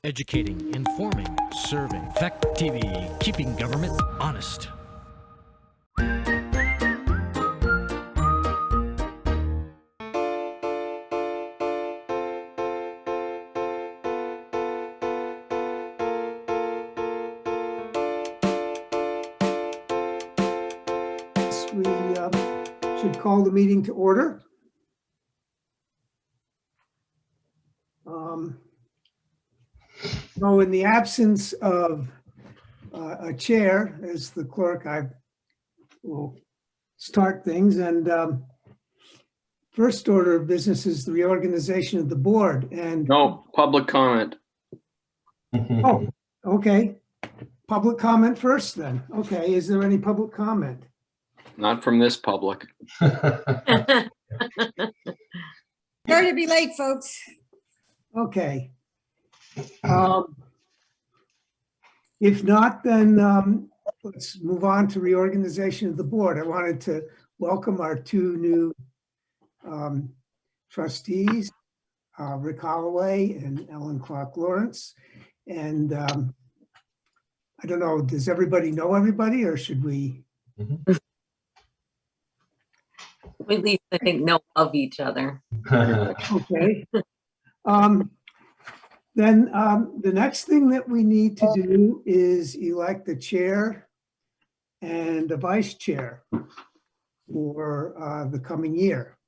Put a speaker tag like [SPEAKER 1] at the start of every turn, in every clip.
[SPEAKER 1] Educating, informing, serving. Fact TV, keeping government honest.
[SPEAKER 2] We should call the meeting to order. So in the absence of a chair, as the clerk, I will start things. And first order of business is the reorganization of the board. And
[SPEAKER 3] No, public comment.
[SPEAKER 2] oh, okay. Public comment first then. Okay, is there any public comment?
[SPEAKER 3] Not from this public.
[SPEAKER 4] Sorry to be late, folks.
[SPEAKER 2] Okay. If not, then let's move on to reorganization of the board. I wanted to welcome our two new trustees, Rick Holloway and Ellen Clark Lawrence. And I don't know, does everybody know everybody, or should we?
[SPEAKER 5] We at least, I think, know of each other.
[SPEAKER 2] Okay. Then the next thing that we need to do is elect the chair and a vice chair for the coming year.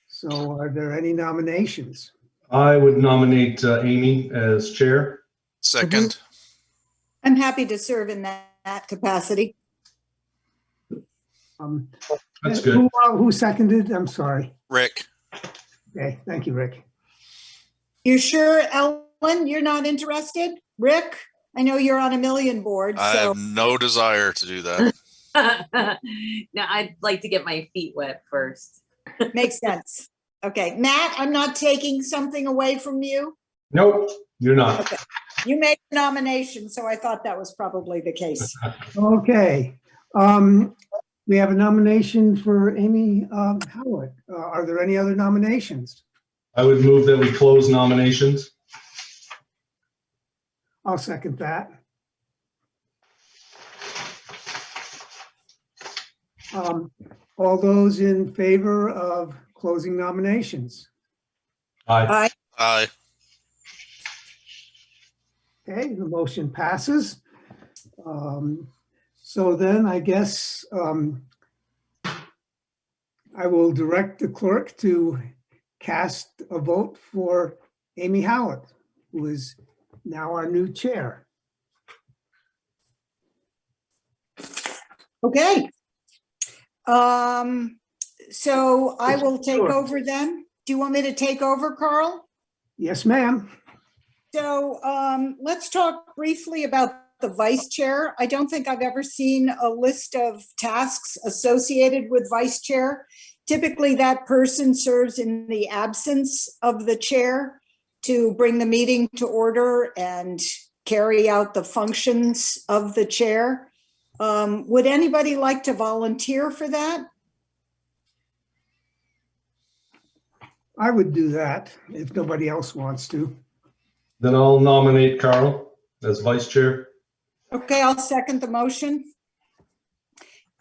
[SPEAKER 2] So are there any nominations?
[SPEAKER 6] I would nominate Amy as chair.
[SPEAKER 7] Second.
[SPEAKER 4] I'm happy to serve in that capacity.
[SPEAKER 6] That's good.
[SPEAKER 2] Who seconded? I'm sorry.
[SPEAKER 7] Rick.
[SPEAKER 2] Okay, thank you, Rick.
[SPEAKER 4] You sure, Ellen, you're not interested? Rick, I know you're on a million boards,
[SPEAKER 7] I
[SPEAKER 4] so
[SPEAKER 7] have no desire to do that.
[SPEAKER 5] Now, I'd like to get my feet wet first.
[SPEAKER 4] makes sense. Okay, Matt, I'm not taking something away from you.
[SPEAKER 6] Nope, you're not.
[SPEAKER 4] Okay. You made the nomination, so I thought that was probably the case.
[SPEAKER 2] Okay. We have a nomination for Amy Howard. Are there any other nominations?
[SPEAKER 6] I would move that we close nominations.
[SPEAKER 2] I'll second that. All those in favor of closing nominations?
[SPEAKER 6] Aye.
[SPEAKER 7] Aye.
[SPEAKER 2] Okay, the motion passes. So then I guess I will direct the clerk to cast a vote for Amy Howard, who is now our new chair.
[SPEAKER 4] Okay. So I will take
[SPEAKER 2] Sure.
[SPEAKER 4] over then. Do you want me to take over, Carl?
[SPEAKER 2] Yes, ma'am.
[SPEAKER 4] So let's talk briefly about the vice chair. I don't think I've ever seen a list of tasks associated with vice chair. Typically, that person serves in the absence of the chair to bring the meeting to order and carry out the functions of the chair. Would anybody like to volunteer for that?
[SPEAKER 2] I would do that if nobody else wants to.
[SPEAKER 6] Then I'll nominate Carl as vice chair.
[SPEAKER 4] Okay, I'll second the motion.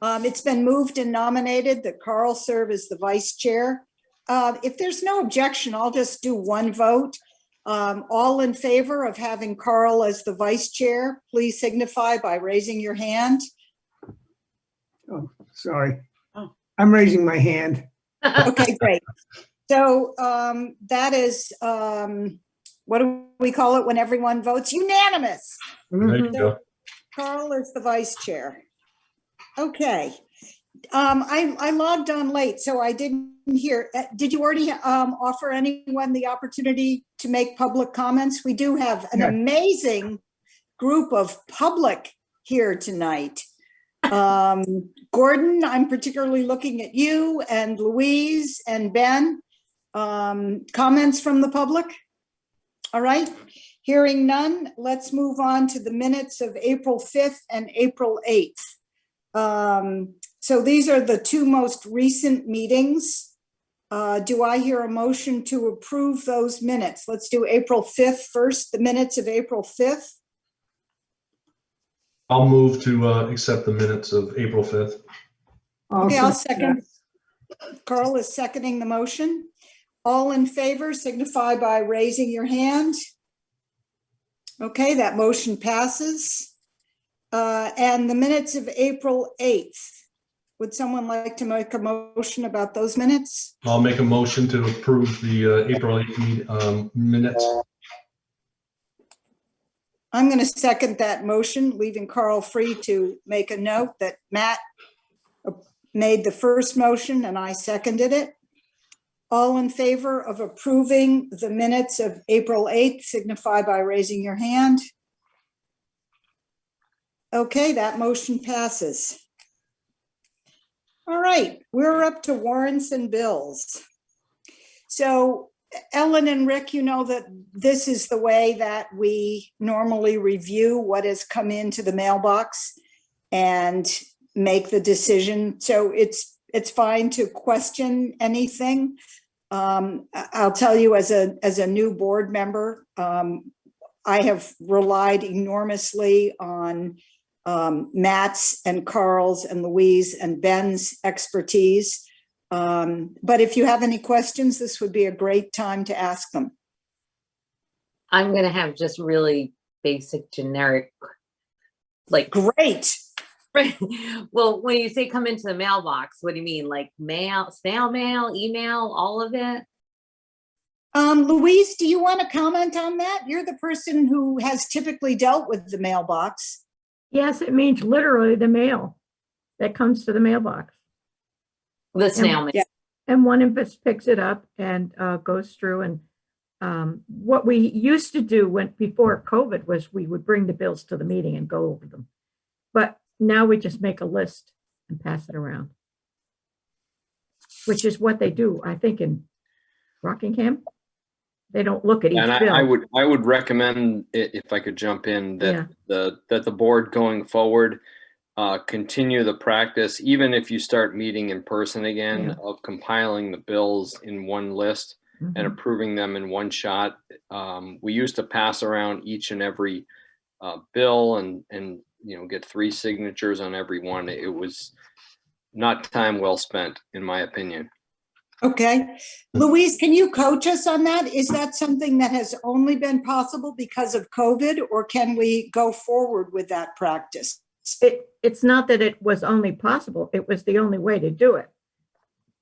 [SPEAKER 4] It's been moved and nominated that Carl serve as the vice chair. If there's no objection, I'll just do one vote. All in favor of having Carl as the vice chair, please signify by raising your hand.
[SPEAKER 2] Oh, sorry.
[SPEAKER 4] Oh.
[SPEAKER 2] I'm raising my hand.
[SPEAKER 4] Okay, great. So that is, what do we call it when everyone votes? Unanimous.
[SPEAKER 6] There you go.
[SPEAKER 4] Carl is the vice chair. Okay. I logged on late, so I didn't hear. Did you already offer anyone the opportunity to make public comments? We do have an amazing group of public here tonight. Gordon, I'm particularly looking at you, and Louise and Ben. Comments from the public? All right. Hearing none, let's move on to the minutes of April 5th and April 8th. So these are the two most recent meetings. Do I hear a motion to approve those minutes? Let's do April 5th first, the minutes of April 5th.
[SPEAKER 6] I'll move to accept the minutes of April 5th.
[SPEAKER 4] Okay, I'll
[SPEAKER 2] that.
[SPEAKER 4] second. Carl is seconding the motion. All in favor signify by raising your hand. Okay, that motion passes. And the minutes of April 8th. Would someone like to make a motion about those minutes?
[SPEAKER 6] I'll make a motion to approve the April 8th minutes.
[SPEAKER 4] I'm going to second that motion, leaving Carl free to make a note that Matt made the first motion and I seconded it. All in favor of approving the minutes of April 8th signify by raising your hand. Okay, that motion passes. All right, we're up to warrants and bills. So Ellen and Rick, you know that this is the way that we normally review what has come into the mailbox and make the decision. So it's fine to question anything. I'll tell you as a new board member, I have relied enormously on Matt's and Carl's and Louise and Ben's expertise. But if you have any questions, this would be a great time to ask them.
[SPEAKER 5] I'm gonna have just really basic, generic, like,
[SPEAKER 4] Great.
[SPEAKER 5] well, when you say come into the mailbox, what do you mean? Like mail, snail mail, email, all of it?
[SPEAKER 4] Louise, do you want to comment on that? You're the person who has typically dealt with the mailbox.
[SPEAKER 8] Yes, it means literally the mail that comes to the mailbox.
[SPEAKER 5] The snail mail.
[SPEAKER 4] Yeah.
[SPEAKER 8] And one of us picks it up and goes through. And what we used to do before COVID was we would bring the bills to the meeting and go over them. But now we just make a list and pass it around, which is what they do, I think, in Rockingham. They don't look at each
[SPEAKER 3] And
[SPEAKER 8] bill.
[SPEAKER 3] I would recommend, if I could jump in, that the board going forward continue the practice, even if you start meeting in person again, of compiling the bills in one list and approving them in one shot. We used to pass around each and every bill and get 3 signatures on every one. It was not time well spent, in my opinion.
[SPEAKER 4] Okay. Louise, can you coach us on that? Is that something that has only been possible because of COVID, or can we go forward with that practice?
[SPEAKER 8] It's not that it was only possible, it was the only way to do it.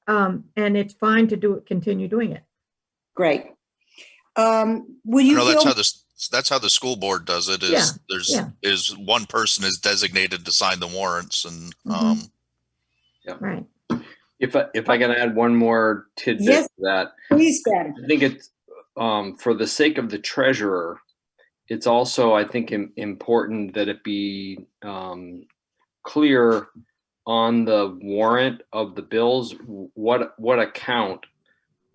[SPEAKER 8] And it's fine to continue doing it.
[SPEAKER 4] Great. Will you
[SPEAKER 7] No,
[SPEAKER 4] feel
[SPEAKER 7] that's how the school board does it. Is one person is designated to sign the warrants, and
[SPEAKER 8] Right.
[SPEAKER 3] If I can add one more tidbit
[SPEAKER 4] Yes,
[SPEAKER 3] to that,
[SPEAKER 4] please, Ben.
[SPEAKER 3] I think it's for the sake of the treasurer, it's also, I think, important that it be clear on the warrant of the bills what account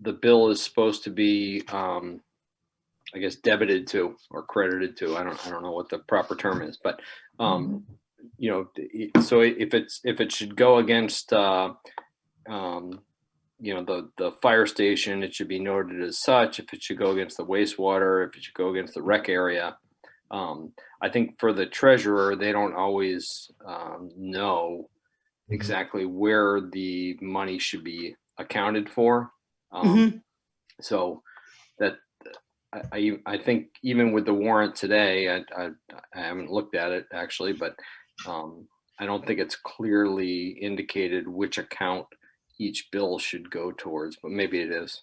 [SPEAKER 3] the bill is supposed to be, I guess, debited to or credited to. I don't know what the proper term is, but so if it should go against the fire station, it should be noted as such. If it should go against the wastewater, if it should go against the rec area, I think for the treasurer, they don't always know exactly where the money should be accounted for. So that I think even with the warrant today, I haven't looked at it actually, but I don't think it's clearly indicated which account each bill should go towards, but maybe it is.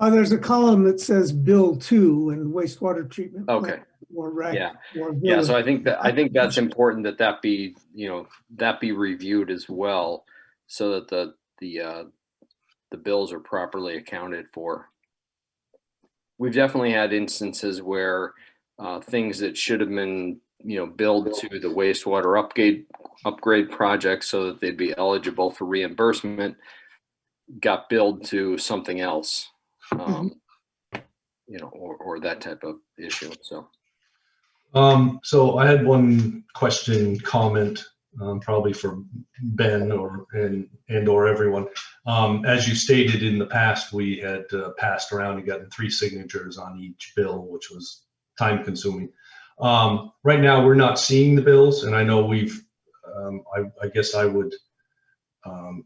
[SPEAKER 2] There's a column that says bill 2 and wastewater treatment.
[SPEAKER 3] Okay.
[SPEAKER 2] Or rec.
[SPEAKER 3] Yeah.
[SPEAKER 2] Or
[SPEAKER 3] Yeah. So
[SPEAKER 2] village.
[SPEAKER 3] I think that's important that be reviewed as well, so that the bills are properly accounted for. We've definitely had instances where things that should have been billed to the wastewater upgrade project so that they'd be eligible for reimbursement got billed to something else, or that type of issue.
[SPEAKER 6] So I had one question, comment, probably for Ben or everyone. As you stated in the past, we had passed around and gotten 3 signatures on each bill, which was time consuming. Right now, we're not seeing the bills, and I know we've, I guess I would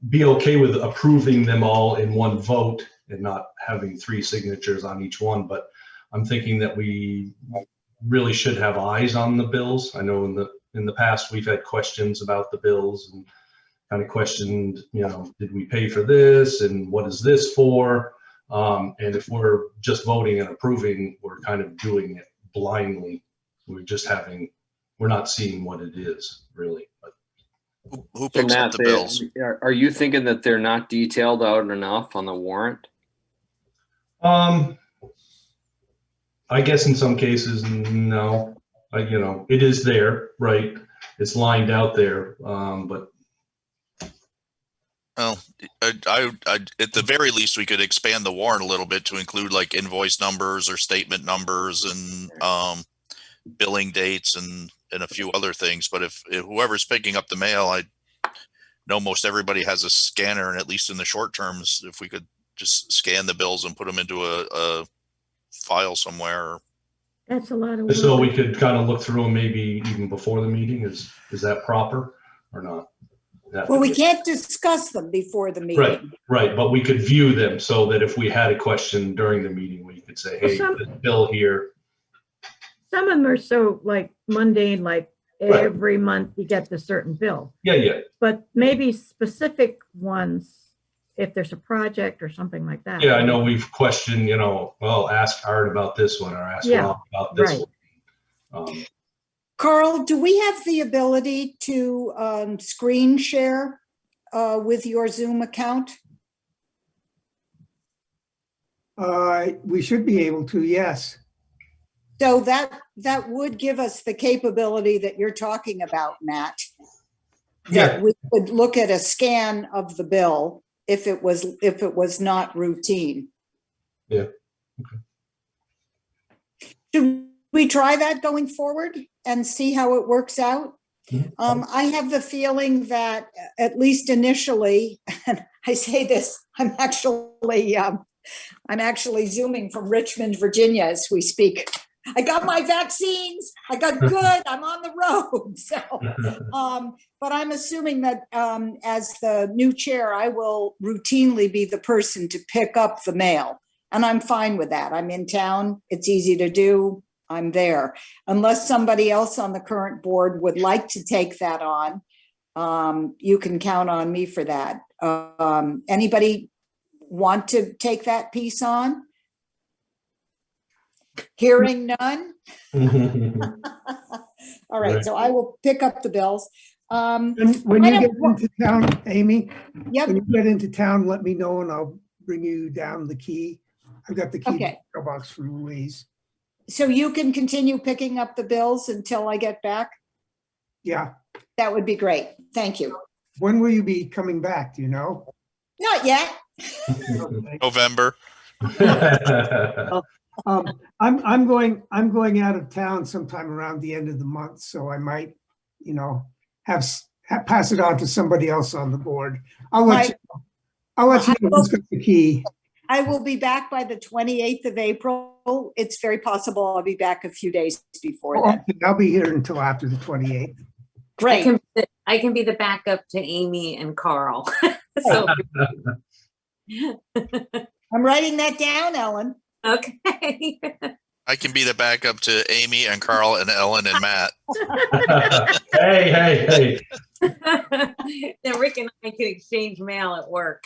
[SPEAKER 6] be okay with approving them all in one vote and not having 3 signatures on each one, but I'm thinking that we really should have eyes on the bills. I know in the past, we've had questions about the bills and kind of questioned, did we pay for this and what is this for? And if we're just voting and approving, we're kind of doing it blindly. We're not seeing what it is really. But
[SPEAKER 7] Who
[SPEAKER 3] So
[SPEAKER 7] picks up
[SPEAKER 3] Matt,
[SPEAKER 7] the bills?
[SPEAKER 3] are you thinking that they're not detailed out enough on the warrant?
[SPEAKER 6] I guess in some cases, no. It is there, right? It's lined out there, but
[SPEAKER 7] Well, I at the very least, we could expand the warrant a little bit to include like invoice numbers or statement numbers and billing dates and a few other things. But if whoever's picking up the mail, I know most everybody has a scanner, and at least in the short terms, if we could just scan the bills and put them into a file somewhere.
[SPEAKER 8] That's a lot of work.
[SPEAKER 6] so we could kind of look through them maybe even before the meeting. Is that proper or not?
[SPEAKER 4] Well, we can't discuss them before the meeting.
[SPEAKER 6] Right. But we could view them so that if we had a question during the meeting, we could say, hey, this bill here.
[SPEAKER 8] Some of them are so like mundane, like every month you get the certain bill.
[SPEAKER 6] Yeah.
[SPEAKER 8] But maybe specific ones, if there's a project or something like that.
[SPEAKER 6] Yeah, I know we've questioned, well, ask Art about this one or ask Rob about this one.
[SPEAKER 4] Carl, do we have the ability to screen share with your Zoom account?
[SPEAKER 2] We should be able to, yes.
[SPEAKER 4] So that would give us the capability that you're talking about, Matt. That we could look at a scan of the bill if it was not routine.
[SPEAKER 6] Yeah.
[SPEAKER 4] Should we try that going forward and see how it works out? I have the feeling that at least initially, and I say this, I'm actually Zooming from Richmond, Virginia as we speak. I got my vaccines. I got good. I'm on the road. So, but I'm assuming that as the new chair, I will routinely be the person to pick up the mail. And I'm fine with that. I'm in town. It's easy to do. I'm there. Unless somebody else on the current board would like to take that on, you can count on me for that. Anybody want to take that piece on? Hearing none. All right, so I will pick up the bills.
[SPEAKER 2] When you get into town, Amy, when you get into town, let me know and I'll bring you down the key. I've got the key to the mailbox from Louise.
[SPEAKER 4] So you can continue picking up the bills until I get back?
[SPEAKER 2] Yeah.
[SPEAKER 4] That would be great. Thank you.
[SPEAKER 2] When will you be coming back? Do you know?
[SPEAKER 4] Not yet.
[SPEAKER 7] November.
[SPEAKER 2] I'm going out of town sometime around the end of the month, so I might, pass it on to somebody else on the board. I'll let you know who's got the key.
[SPEAKER 4] I will be back by the 28th of April. It's very possible I'll be back a few days before that.
[SPEAKER 2] I'll be here until after the 28th.
[SPEAKER 4] Great.
[SPEAKER 5] I can be the backup to Amy and Carl. So
[SPEAKER 4] I'm writing that down, Ellen.
[SPEAKER 5] okay.
[SPEAKER 7] I can be the backup to Amy and Carl and Ellen and Matt.
[SPEAKER 6] Hey.
[SPEAKER 5] Then Rick and I can exchange mail at work.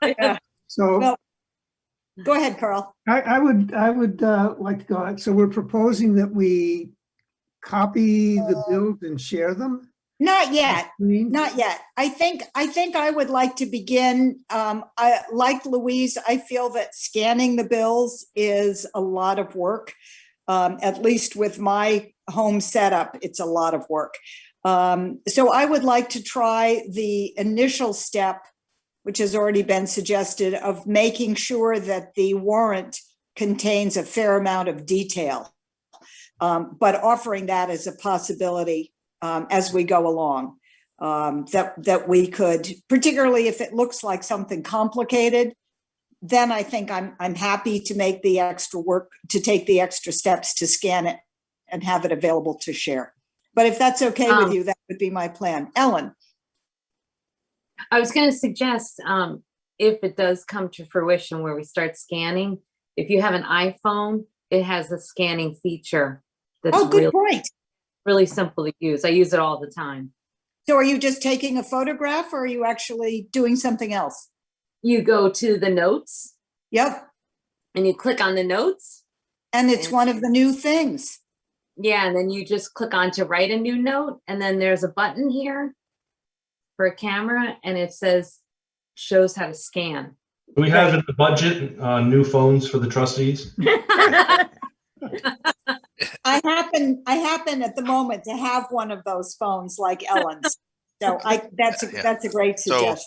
[SPEAKER 4] Yeah.
[SPEAKER 2] So
[SPEAKER 4] well, go ahead, Carl.
[SPEAKER 2] I would like to go on. So we're proposing that we copy the bills and share them?
[SPEAKER 4] Not yet. Not yet. I think I would like to begin. Like Louise, I feel that scanning the bills is a lot of work. At least with my home setup, it's a lot of work. So I would like to try the initial step, which has already been suggested, of making sure that the warrant contains a fair amount of detail, but offering that as a possibility as we go along. that we could, particularly if it looks like something complicated, then I think I'm happy to make the extra work, to take the extra steps to scan it and have it available to share. But if that's okay with you, that would be my plan. Ellen?
[SPEAKER 5] I was going to suggest, if it does come to fruition where we start scanning, if you have an iPhone, it has a scanning feature that's
[SPEAKER 4] Oh, good point.
[SPEAKER 5] really simple to use. I use it all the time.
[SPEAKER 4] So are you just taking a photograph or are you actually doing something else?
[SPEAKER 5] You go to the notes
[SPEAKER 4] Yep.
[SPEAKER 5] and you click on the notes.
[SPEAKER 4] And it's one of the new things.
[SPEAKER 5] Yeah, and then you just click on to write a new note, and then there's a button here for a camera, and it shows how to scan.
[SPEAKER 6] Do we have in the budget new phones for the trustees?
[SPEAKER 4] I happen at the moment to have one of those phones like Ellen's. So that's a great suggestion.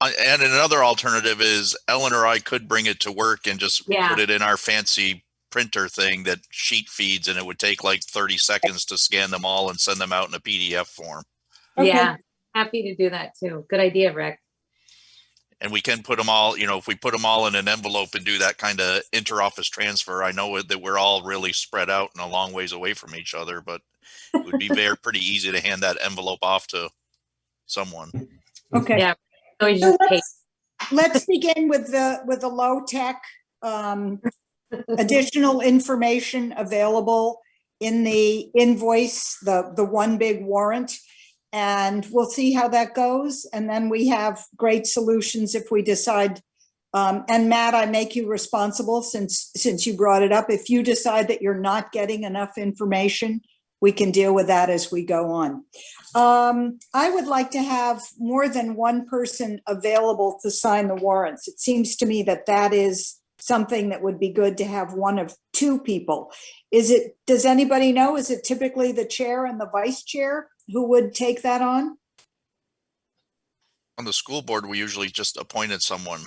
[SPEAKER 7] And another alternative is Ellen or I could bring it to work and just
[SPEAKER 5] Yeah.
[SPEAKER 7] put it in our fancy printer thing that sheet feeds, and it would take like 30 seconds to scan them all and send them out in a PDF form.
[SPEAKER 4] Okay.
[SPEAKER 5] Yeah, happy to do that too. Good idea, Rick.
[SPEAKER 7] And we can put them all, if we put them all in an envelope and do that kind of inter-office transfer. I know that we're all really spread out and a long ways away from each other, but it would be pretty easy to hand that envelope off to someone.
[SPEAKER 4] Okay.
[SPEAKER 5] Yeah. So you
[SPEAKER 4] So
[SPEAKER 5] just
[SPEAKER 4] let's begin with the low tech, additional information available in the invoice, the one big warrant. And we'll see how that goes. And then we have great solutions if we decide. And Matt, I make you responsible since you brought it up. If you decide that you're not getting enough information, we can deal with that as we go on. I would like to have more than one person available to sign the warrants. It seems to me that is something that would be good to have one of two people. Does anybody know, is it typically the chair and the vice chair who would take that on?
[SPEAKER 7] On the school board, we usually just appointed someone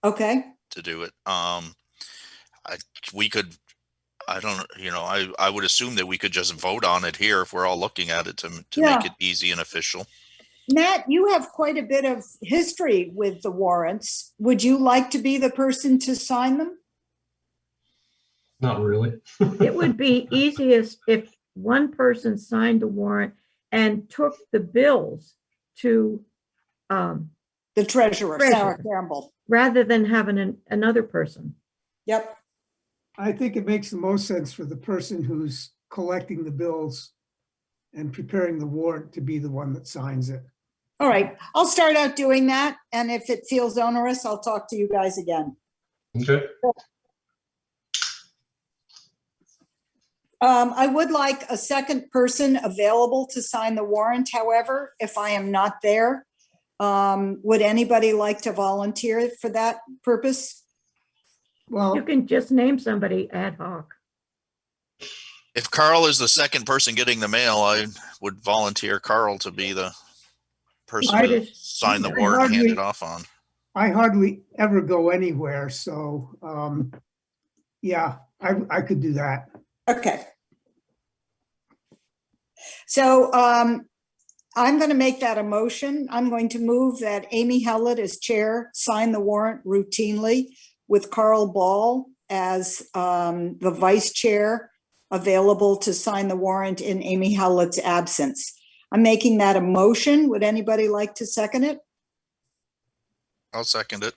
[SPEAKER 4] Okay.
[SPEAKER 7] to do it. I would assume that we could just vote on it here if we're all looking at it to make it easy and official.
[SPEAKER 4] Matt, you have quite a bit of history with the warrants. Would you like to be the person to sign them?
[SPEAKER 6] Not really.
[SPEAKER 8] It would be easiest if one person signed the warrant and took the bills to
[SPEAKER 4] The treasurer, Sarah Campbell.
[SPEAKER 8] rather than having another person.
[SPEAKER 4] Yep.
[SPEAKER 2] I think it makes the most sense for the person who's collecting the bills and preparing the warrant to be the one that signs it.
[SPEAKER 4] All right. I'll start out doing that. And if it feels onerous, I'll talk to you guys again.
[SPEAKER 6] Okay.
[SPEAKER 4] I would like a second person available to sign the warrant. However, if I am not there, would anybody like to volunteer for that purpose?
[SPEAKER 2] Well,
[SPEAKER 8] You can just name somebody ad hoc.
[SPEAKER 7] If Carl is the second person getting the mail, I would volunteer Carl to be the person
[SPEAKER 2] I
[SPEAKER 7] to
[SPEAKER 8] just-
[SPEAKER 7] sign the
[SPEAKER 2] I
[SPEAKER 7] warrant and hand
[SPEAKER 2] hardly-
[SPEAKER 7] it off on.
[SPEAKER 2] I hardly ever go anywhere, so yeah, I could do that.
[SPEAKER 4] Okay. So I'm going to make that a motion. I'm going to move that Amy Hellett as chair sign the warrant routinely with Carl Ball as the vice chair available to sign the warrant in Amy Hellett's absence. I'm making that a motion. Would anybody like to second it?
[SPEAKER 7] I'll second it.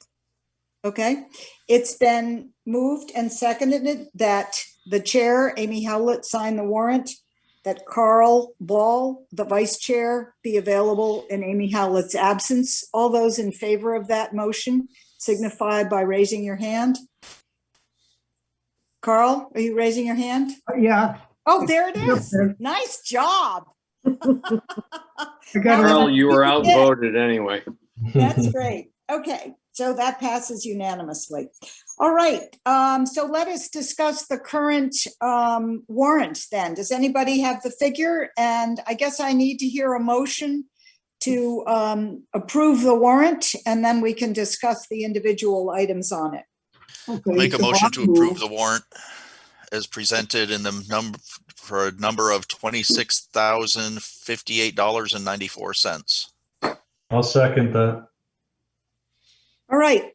[SPEAKER 4] Okay, it's been moved and seconded that the chair, Amy Howlett, sign the warrant, that Carl Ball, the vice chair, be available in Amy Howlett's absence. All those in favor of that motion signify by raising your hand. Carl, are you raising your hand?
[SPEAKER 2] Yeah.
[SPEAKER 4] Oh, there it is. Nice job.
[SPEAKER 2] I got
[SPEAKER 3] Carl, you were
[SPEAKER 4] Yeah.
[SPEAKER 3] outvoted anyway.
[SPEAKER 4] That's great. Okay, so that passes unanimously. All right, so let us discuss the current warrants then. Does anybody have the figure? And I guess I need to hear a motion to approve the warrant, and then we can discuss the individual items on it.
[SPEAKER 2] Okay,
[SPEAKER 7] Make a
[SPEAKER 2] so
[SPEAKER 7] motion
[SPEAKER 2] I'll
[SPEAKER 7] to approve
[SPEAKER 2] move.
[SPEAKER 7] the warrant as presented in the for a number of $26,058.94.
[SPEAKER 6] I'll second that.
[SPEAKER 4] All right.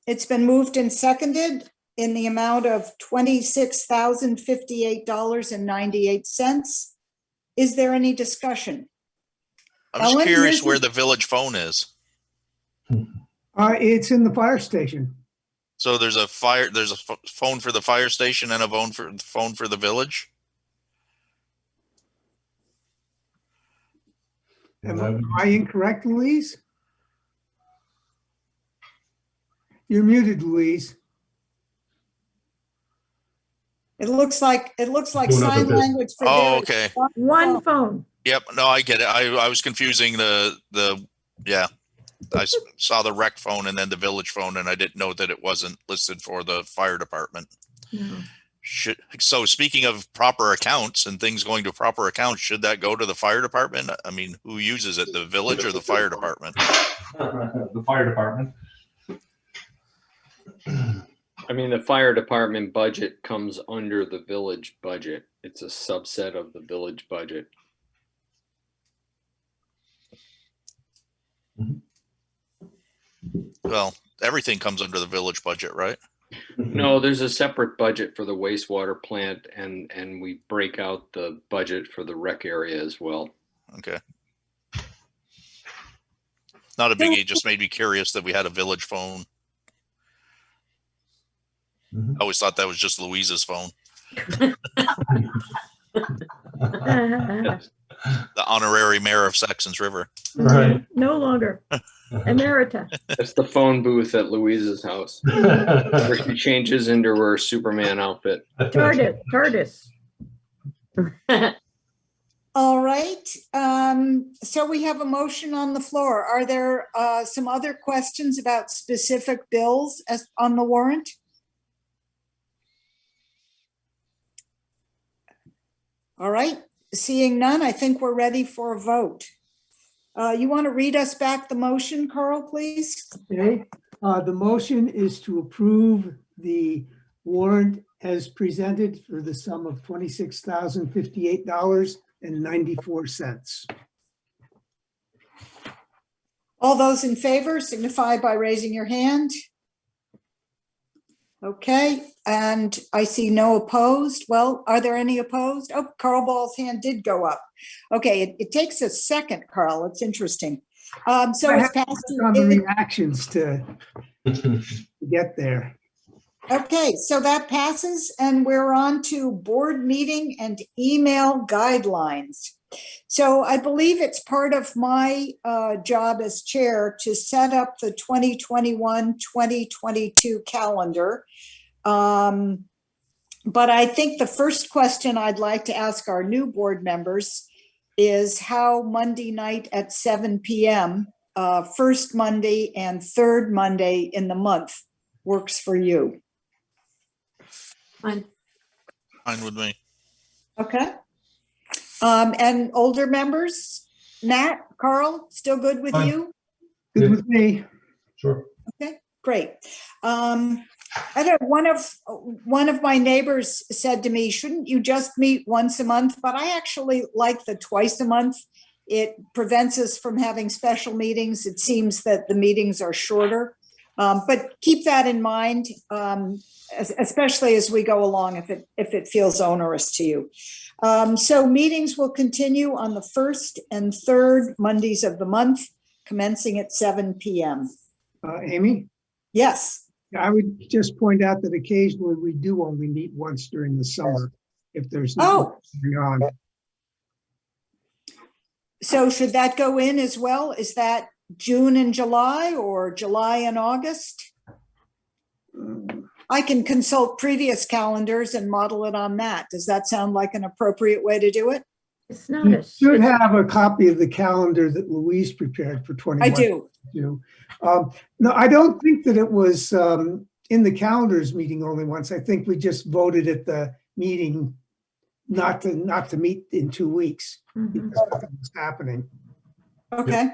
[SPEAKER 4] It's been moved and seconded in the amount of $26,058.98. Is there any discussion?
[SPEAKER 7] I'm just
[SPEAKER 4] Ellen,
[SPEAKER 7] curious
[SPEAKER 4] here's
[SPEAKER 7] where
[SPEAKER 4] the-
[SPEAKER 7] the village phone is.
[SPEAKER 2] It's in the fire station.
[SPEAKER 7] So there's a phone for the fire station and a phone for the village.
[SPEAKER 2] Am I incorrect, Louise? You're muted, Louise.
[SPEAKER 4] It looks like
[SPEAKER 6] Doing other
[SPEAKER 4] sign
[SPEAKER 6] business.
[SPEAKER 4] language for
[SPEAKER 7] Oh,
[SPEAKER 4] there.
[SPEAKER 7] okay.
[SPEAKER 8] One phone.
[SPEAKER 7] Yep. No, I get it. I was confusing yeah. I saw the rec phone and then the village phone, and I didn't know that it wasn't listed for the fire department.
[SPEAKER 8] No.
[SPEAKER 7] So speaking of proper accounts and things going to proper accounts, should that go to the fire department? I mean, who uses it, the village or the fire department?
[SPEAKER 6] The fire department.
[SPEAKER 3] I mean, the fire department budget comes under the village budget. It's a subset of the village budget.
[SPEAKER 7] Well, everything comes under the village budget, right?
[SPEAKER 3] No, there's a separate budget for the wastewater plant, and we break out the budget for the rec area as well.
[SPEAKER 7] Okay. Not a biggie, just made me curious that we had a village phone.
[SPEAKER 6] Mhm.
[SPEAKER 7] I always thought that was just Louise's phone, the honorary mayor of Saxons River.
[SPEAKER 6] Right.
[SPEAKER 8] No longer. Emerita.
[SPEAKER 3] That's the phone booth at Louise's house, where she changes into her Superman outfit.
[SPEAKER 8] TARDIS.
[SPEAKER 4] All right. So we have a motion on the floor. Are there some other questions about specific bills as on the warrant? All right. Seeing none, I think we're ready for a vote. You want to read us back the motion, Carl, please?
[SPEAKER 2] Okay, the motion is to approve the warrant as presented for the sum of $26,058.94.
[SPEAKER 4] All those in favor signify by raising your hand. Okay, and I see no opposed. Well, are there any opposed? Oh, Carl Ball's hand did go up. Okay, it takes a second, Carl. It's interesting. So
[SPEAKER 2] I
[SPEAKER 4] it's
[SPEAKER 2] have
[SPEAKER 4] passed.
[SPEAKER 2] to work on the reactions to get there.
[SPEAKER 4] Okay, so that passes, and we're on to board meeting and email guidelines. So I believe it's part of my job as chair to set up the 2021-2022 calendar. But I think the first question I'd like to ask our new board members is how Monday night at 7 p.m., first Monday and third Monday in the month works for you.
[SPEAKER 5] Fine.
[SPEAKER 7] Fine with me.
[SPEAKER 4] Okay. And older members, Matt, Carl, still good with
[SPEAKER 6] Fine.
[SPEAKER 4] you?
[SPEAKER 2] Good with me.
[SPEAKER 6] Sure.
[SPEAKER 4] Okay, great. I don't, one of my neighbors said to me, shouldn't you just meet once a month? But I actually like the twice a month. It prevents us from having special meetings. It seems that the meetings are shorter. But keep that in mind, especially as we go along, if it feels onerous to you. So meetings will continue on the first and third Mondays of the month, commencing at 7 p.m.
[SPEAKER 2] Amy,
[SPEAKER 4] Yes.
[SPEAKER 2] I would just point out that occasionally we do only meet once during the summer if there's nothing going on.
[SPEAKER 4] So should that go in as well? Is that June and July or July and August? I can consult previous calendars and model it on that. Does that sound like an appropriate way to do it?
[SPEAKER 8] It's not
[SPEAKER 2] You
[SPEAKER 8] a.
[SPEAKER 2] should have a copy of the calendar that Louise prepared for 21.
[SPEAKER 4] I do.
[SPEAKER 2] No, I don't think that it was in the calendars meeting only once. I think we just voted at the meeting not to meet in 2 weeks
[SPEAKER 8] Mhm.
[SPEAKER 2] because nothing was happening.
[SPEAKER 4] Okay.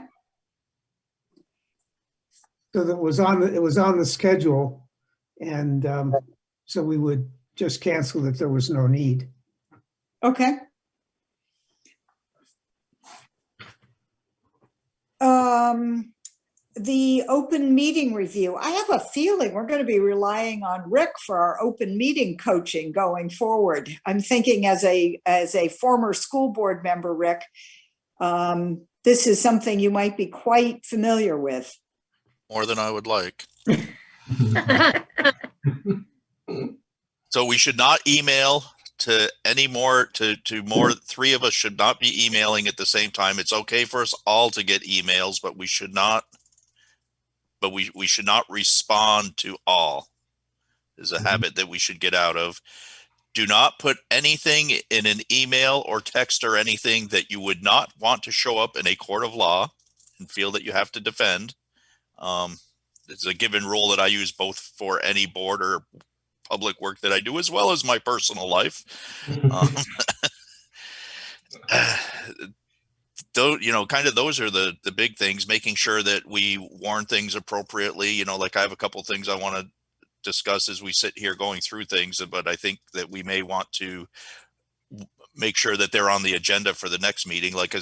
[SPEAKER 2] So that it was on the schedule, and so we would just cancel if there was no need.
[SPEAKER 4] Okay. The open meeting review. I have a feeling we're going to be relying on Rick for our open meeting coaching going forward. I'm thinking as a former school board member, Rick, this is something you might be quite familiar with.
[SPEAKER 7] More than I would like. So we should not email to any more, to more, three of us should not be emailing at the same time. It's okay for us all to get emails, but we should not, we should not respond to all, is a habit that we should get out of. Do not put anything in an email or text or anything that you would not want to show up in a court of law and feel that you have to defend. It's a given rule that I use both for any board or public work that I do, as well as my personal life. Though, kind of those are the big things, making sure that we warn things appropriately. Like I have a couple of things I want to discuss as we sit here going through things, but I think that we may want to make sure that they're on the agenda for the next meeting. Like,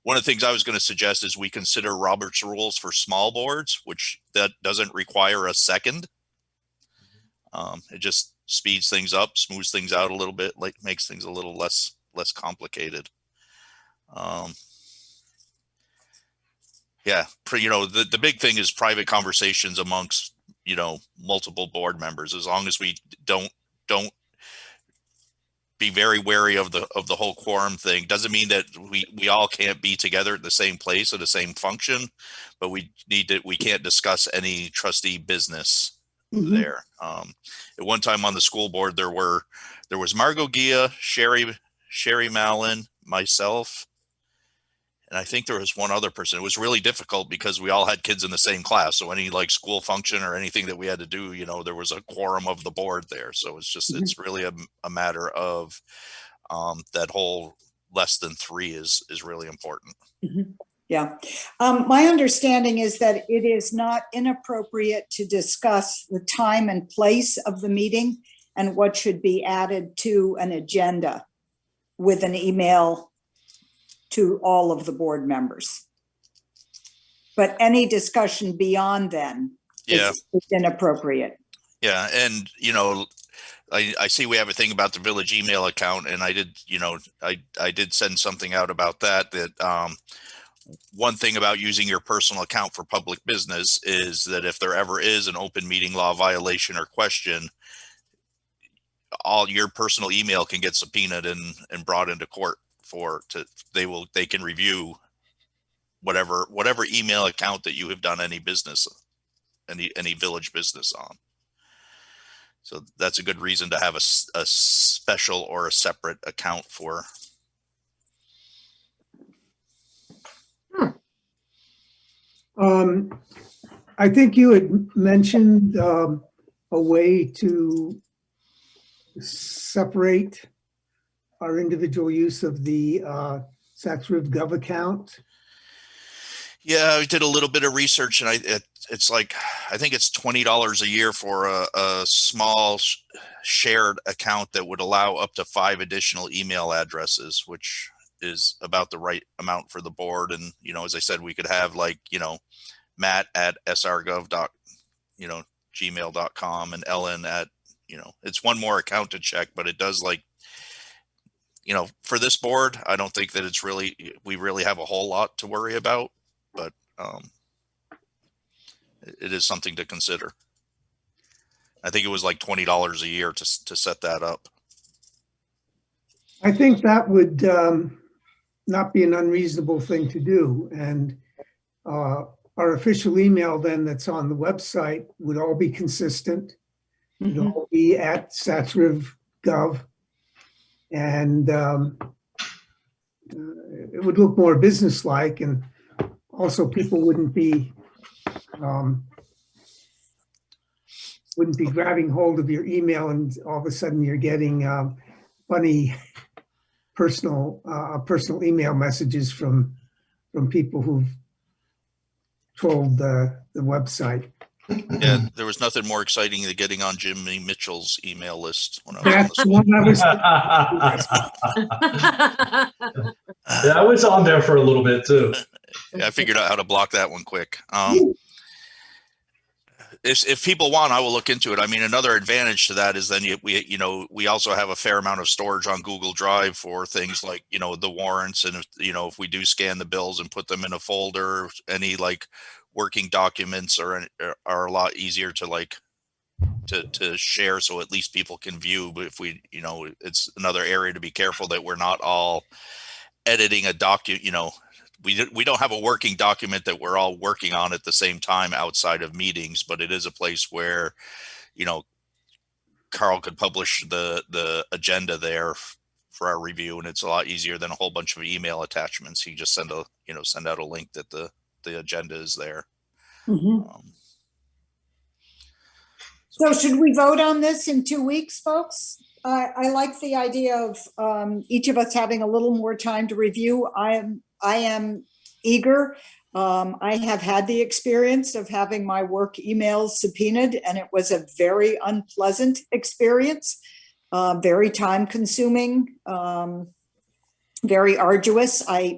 [SPEAKER 7] one of the things I was going to suggest is we consider Robert's rules for small boards, which that doesn't require a second. It just speeds things up, smooths things out a little bit, like makes things a little less complicated. Yeah, the big thing is private conversations amongst, multiple board members. As long as we don't be very wary of the whole quorum thing. Doesn't mean that we all can't be together at the same place or the same function, but we can't discuss any trustee business there. At one time on the school board, there was Margot Gia, Sherry Mallon, myself, and I think there was one other person. It was really difficult because we all had kids in the same class. So any school function or anything that we had to do, there was a quorum of the board there. So it's just, it's really a matter of that whole less than three is really important.
[SPEAKER 4] Yeah. My understanding is that it is not inappropriate to discuss the time and place of the meeting and what should be added to an agenda with an email to all of the board members. But any discussion beyond then is inappropriate.
[SPEAKER 7] Yeah. And, I see we have a thing about the village email account, and I did, I did send something out about that one thing about using your personal account for public business is that if there ever is an open meeting law violation or question, all your personal email can get subpoenaed and brought into court they can review whatever email account that you have done any business, any village business on. So that's a good reason to have a special or a separate account for.
[SPEAKER 2] I think you had mentioned a way to separate our individual use of the Sax Riv Gov account.
[SPEAKER 7] Yeah, I did a little bit of research, and it's like, I think it's $20 a year for a small shared account that would allow up to 5 additional email addresses, which is about the right amount for the board. And, as I said, we could have matt@srgov.gmail.com and Ellen at, it's one more account to check, but it does for this board, I don't think that we really have a whole lot to worry about, but it is something to consider. I think it was like $20 a year to set that up.
[SPEAKER 2] I think that would not be an unreasonable thing to do. And our official email then that's on the website would all be consistent. It would all be at SaxRivGov. And it would look more businesslike, and also people wouldn't be grabbing hold of your email and all of a sudden you're getting funny personal email messages from people who've trolled the website.
[SPEAKER 7] Yeah, there was nothing more exciting than getting on Jimmy Mitchell's email list when I was on
[SPEAKER 2] That's
[SPEAKER 7] the
[SPEAKER 2] the one I was.
[SPEAKER 6] Yeah, I was on there for a little bit too.
[SPEAKER 7] Yeah, I figured out how to block that one quick. If people want, I will look into it. I mean, another advantage to that is then we also have a fair amount of storage on Google Drive for things like, the warrants. And if we do scan the bills and put them in a folder, any like working documents are a lot easier to to share. So at least people can view, but if it's another area to be careful that we're not all editing a document, we don't have a working document that we're all working on at the same time outside of meetings, but it is a place where, Carl could publish the agenda there for our review, and it's a lot easier than a whole bunch of email attachments. He just send out a link that the agenda is there.
[SPEAKER 4] So should we vote on this in 2 weeks, folks? I like the idea of each of us having a little more time to review. I am eager. I have had the experience of having my work emails subpoenaed, and it was a very unpleasant experience, very time consuming, very arduous. And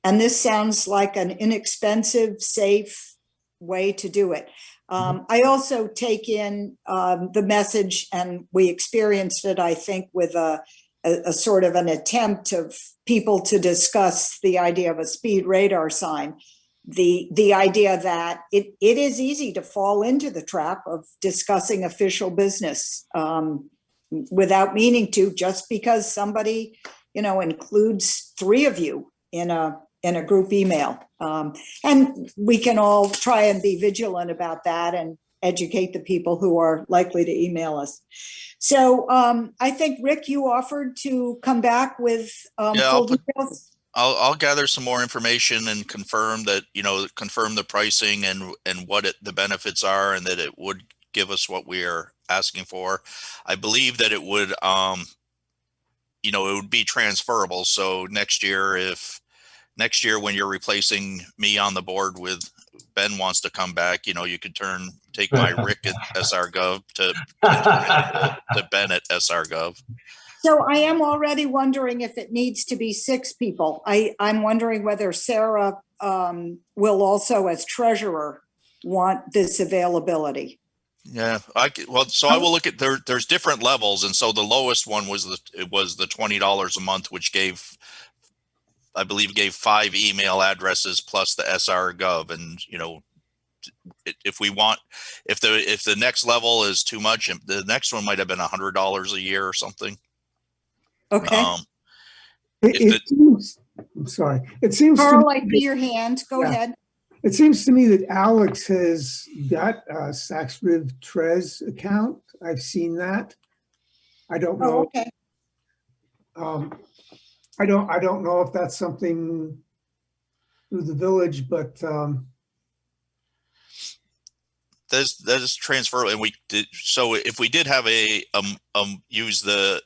[SPEAKER 4] this sounds like an inexpensive, safe way to do it. I also take in the message, and we experienced it, I think, with a sort of an attempt of people to discuss the idea of a speed radar sign. The idea that it is easy to fall into the trap of discussing official business without meaning to, just because somebody, includes 3 of you in a group email. And we can all try and be vigilant about that and educate the people who are likely to email us. So I think, Rick, you offered to come back with full details.
[SPEAKER 7] I'll gather some more information and confirm that, confirm the pricing and what the benefits are, and that it would give us what we are asking for. I believe that it would, it would be transferable. So next year when you're replacing me on the board with Ben wants to come back, you could take my Rick at SRGov to Ben at SRGov.
[SPEAKER 4] So I am already wondering if it needs to be 6 people. I'm wondering whether Sarah will also, as treasurer, want this availability.
[SPEAKER 7] Yeah, I will look at there's different levels, and so the lowest one was the $20 a month, which I believe gave 5 email addresses plus the SRGov. And if the next level is too much, the next one might have been $100 a year or something.
[SPEAKER 4] Okay.
[SPEAKER 2] I'm sorry. It seems
[SPEAKER 4] Carl,
[SPEAKER 2] to
[SPEAKER 4] I see your hand. Go ahead.
[SPEAKER 2] It seems to me that Alex has got a SaxRiv Trez account. I've seen that. I don't know.
[SPEAKER 4] Oh, okay.
[SPEAKER 2] I don't know if that's something through the village, but
[SPEAKER 7] that is transferable. And we did, so if we did have use the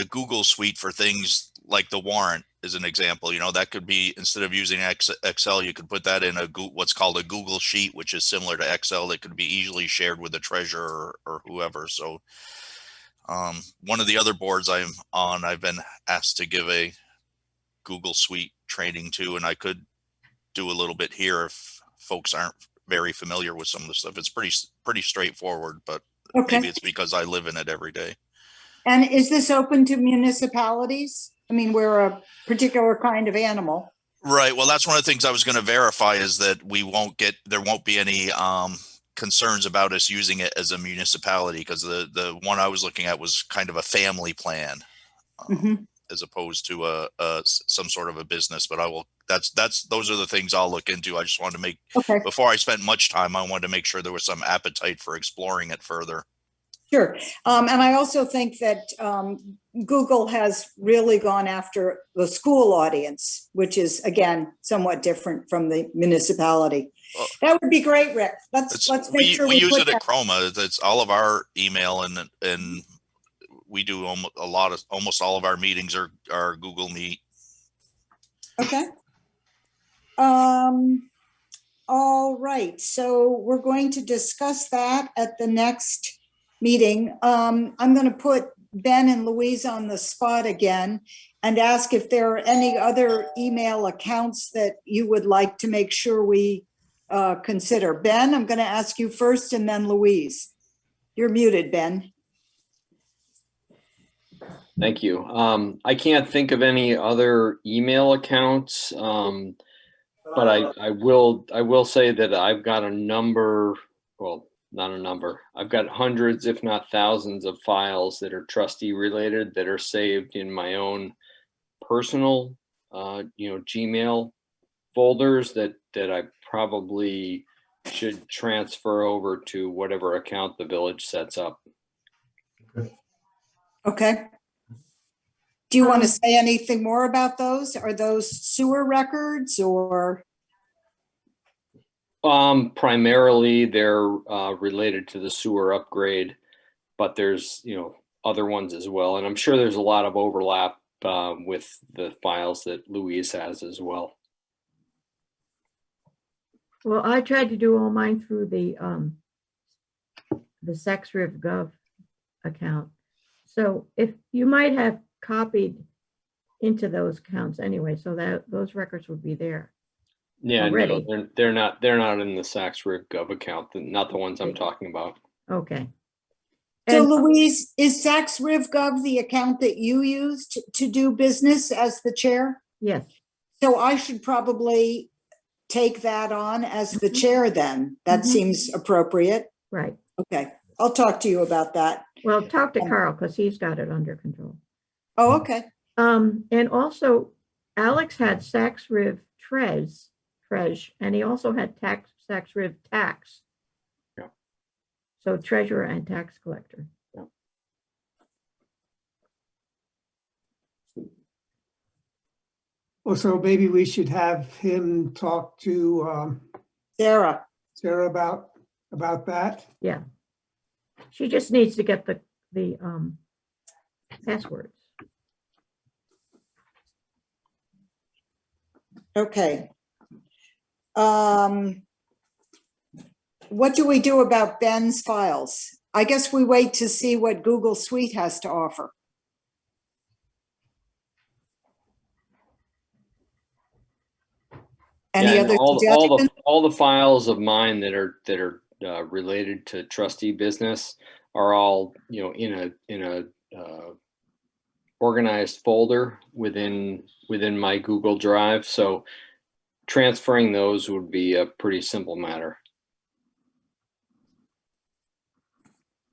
[SPEAKER 7] Google suite for things like the warrant as an example, that could be, instead of using Excel, you could put that in what's called a Google sheet, which is similar to Excel, that could be easily shared with the treasurer or whoever. So one of the other boards I'm on, I've been asked to give a Google Suite training to, and I could do a little bit here if folks aren't very familiar with some of the stuff. It's pretty straightforward, but maybe it's because I live in it every day.
[SPEAKER 4] And is this open to municipalities? I mean, we're a particular kind of animal.
[SPEAKER 7] Right. Well, that's one of the things I was going to verify, is that there won't be any concerns about us using it as a municipality, because the one I was looking at was kind of a family plan, as opposed to some sort of a business. But those are the things I'll look into. I just wanted to make, before I spent much time, I wanted to make sure there was some appetite for exploring it further.
[SPEAKER 4] Sure. And I also think that Google has really gone after the school audience, which is, again, somewhat different from the municipality. Well, that would be great, Rick. Let's make sure we
[SPEAKER 7] use it at Chroma. It's all of our email, and we do almost all of our meetings are Google Meet.
[SPEAKER 4] Okay. All right, so we're going to discuss that at the next meeting. I'm going to put Ben and Louise on the spot again and ask if there are any other email accounts that you would like to make sure we consider. Ben, I'm going to ask you first and then Louise. You're muted, Ben.
[SPEAKER 3] Thank you. I can't think of any other email accounts, but I will say that I've got a number, well, not a number. I've got hundreds, if not thousands, of files that are trustee related that are saved in my own personal, Gmail folders that I probably should transfer over to whatever account the village sets up.
[SPEAKER 4] Okay. Do you want to say anything more about those? Are those sewer records or?
[SPEAKER 3] Primarily they're related to the sewer upgrade, but there's, other ones as well. And I'm sure there's a lot of overlap with the files that Louise has as well.
[SPEAKER 8] Well, I tried to do all mine through the SaxRivGov account. So if you might have copied into those accounts anyway, so that those records would be there.
[SPEAKER 3] Yeah,
[SPEAKER 8] already.
[SPEAKER 3] no, they're not in the SaxRivGov account, not the ones I'm talking about.
[SPEAKER 8] Okay.
[SPEAKER 4] So
[SPEAKER 8] And
[SPEAKER 4] Louise, is SaxRivGov the account that you used to do business as the chair?
[SPEAKER 8] yes,
[SPEAKER 4] So I should probably take that on as the chair then. That
[SPEAKER 8] Mhm.
[SPEAKER 4] seems appropriate.
[SPEAKER 8] right.
[SPEAKER 4] Okay, I'll talk to you about that.
[SPEAKER 8] Well, talk to Carl because he's got it under control.
[SPEAKER 4] Oh, okay.
[SPEAKER 8] And also Alex had SaxRiv Trez, and he also had SaxRiv Tax.
[SPEAKER 3] Yeah.
[SPEAKER 8] So treasurer and tax collector.
[SPEAKER 3] Yeah.
[SPEAKER 2] Well, so maybe we should have him talk to
[SPEAKER 4] Sarah.
[SPEAKER 2] Sarah about that.
[SPEAKER 8] Yeah. She just needs to get the passwords.
[SPEAKER 4] Okay. What do we do about Ben's files? I guess we wait to see what Google Suite has to offer. Any
[SPEAKER 3] Yeah, and
[SPEAKER 4] other suggestions?
[SPEAKER 3] all the files of mine that are related to trustee business are all in a organized folder within my Google Drive. So transferring those would be a pretty simple matter.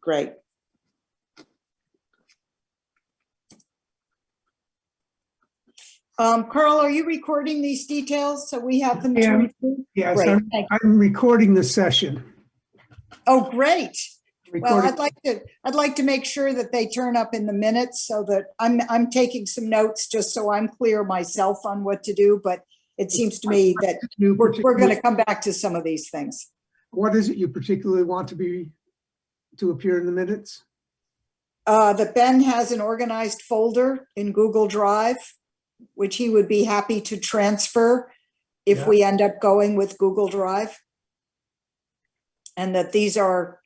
[SPEAKER 4] Great. Carl, are you recording these details so we have them to
[SPEAKER 2] Yeah.
[SPEAKER 4] review?
[SPEAKER 2] Yes,
[SPEAKER 4] Great, thank you.
[SPEAKER 2] I'm recording the session.
[SPEAKER 4] Oh, great. Well,
[SPEAKER 2] Recording-
[SPEAKER 4] I'd like to make sure that they turn up in the minutes so that I'm taking some notes just so I'm clear myself on what to do, but it seems to me that we're going to come back to some of these things.
[SPEAKER 2] What is it you particularly want to appear in the minutes?
[SPEAKER 4] That Ben has an organized folder in Google Drive, which he would be happy to transfer if
[SPEAKER 2] Yeah.
[SPEAKER 4] we end up going with Google Drive. And that these are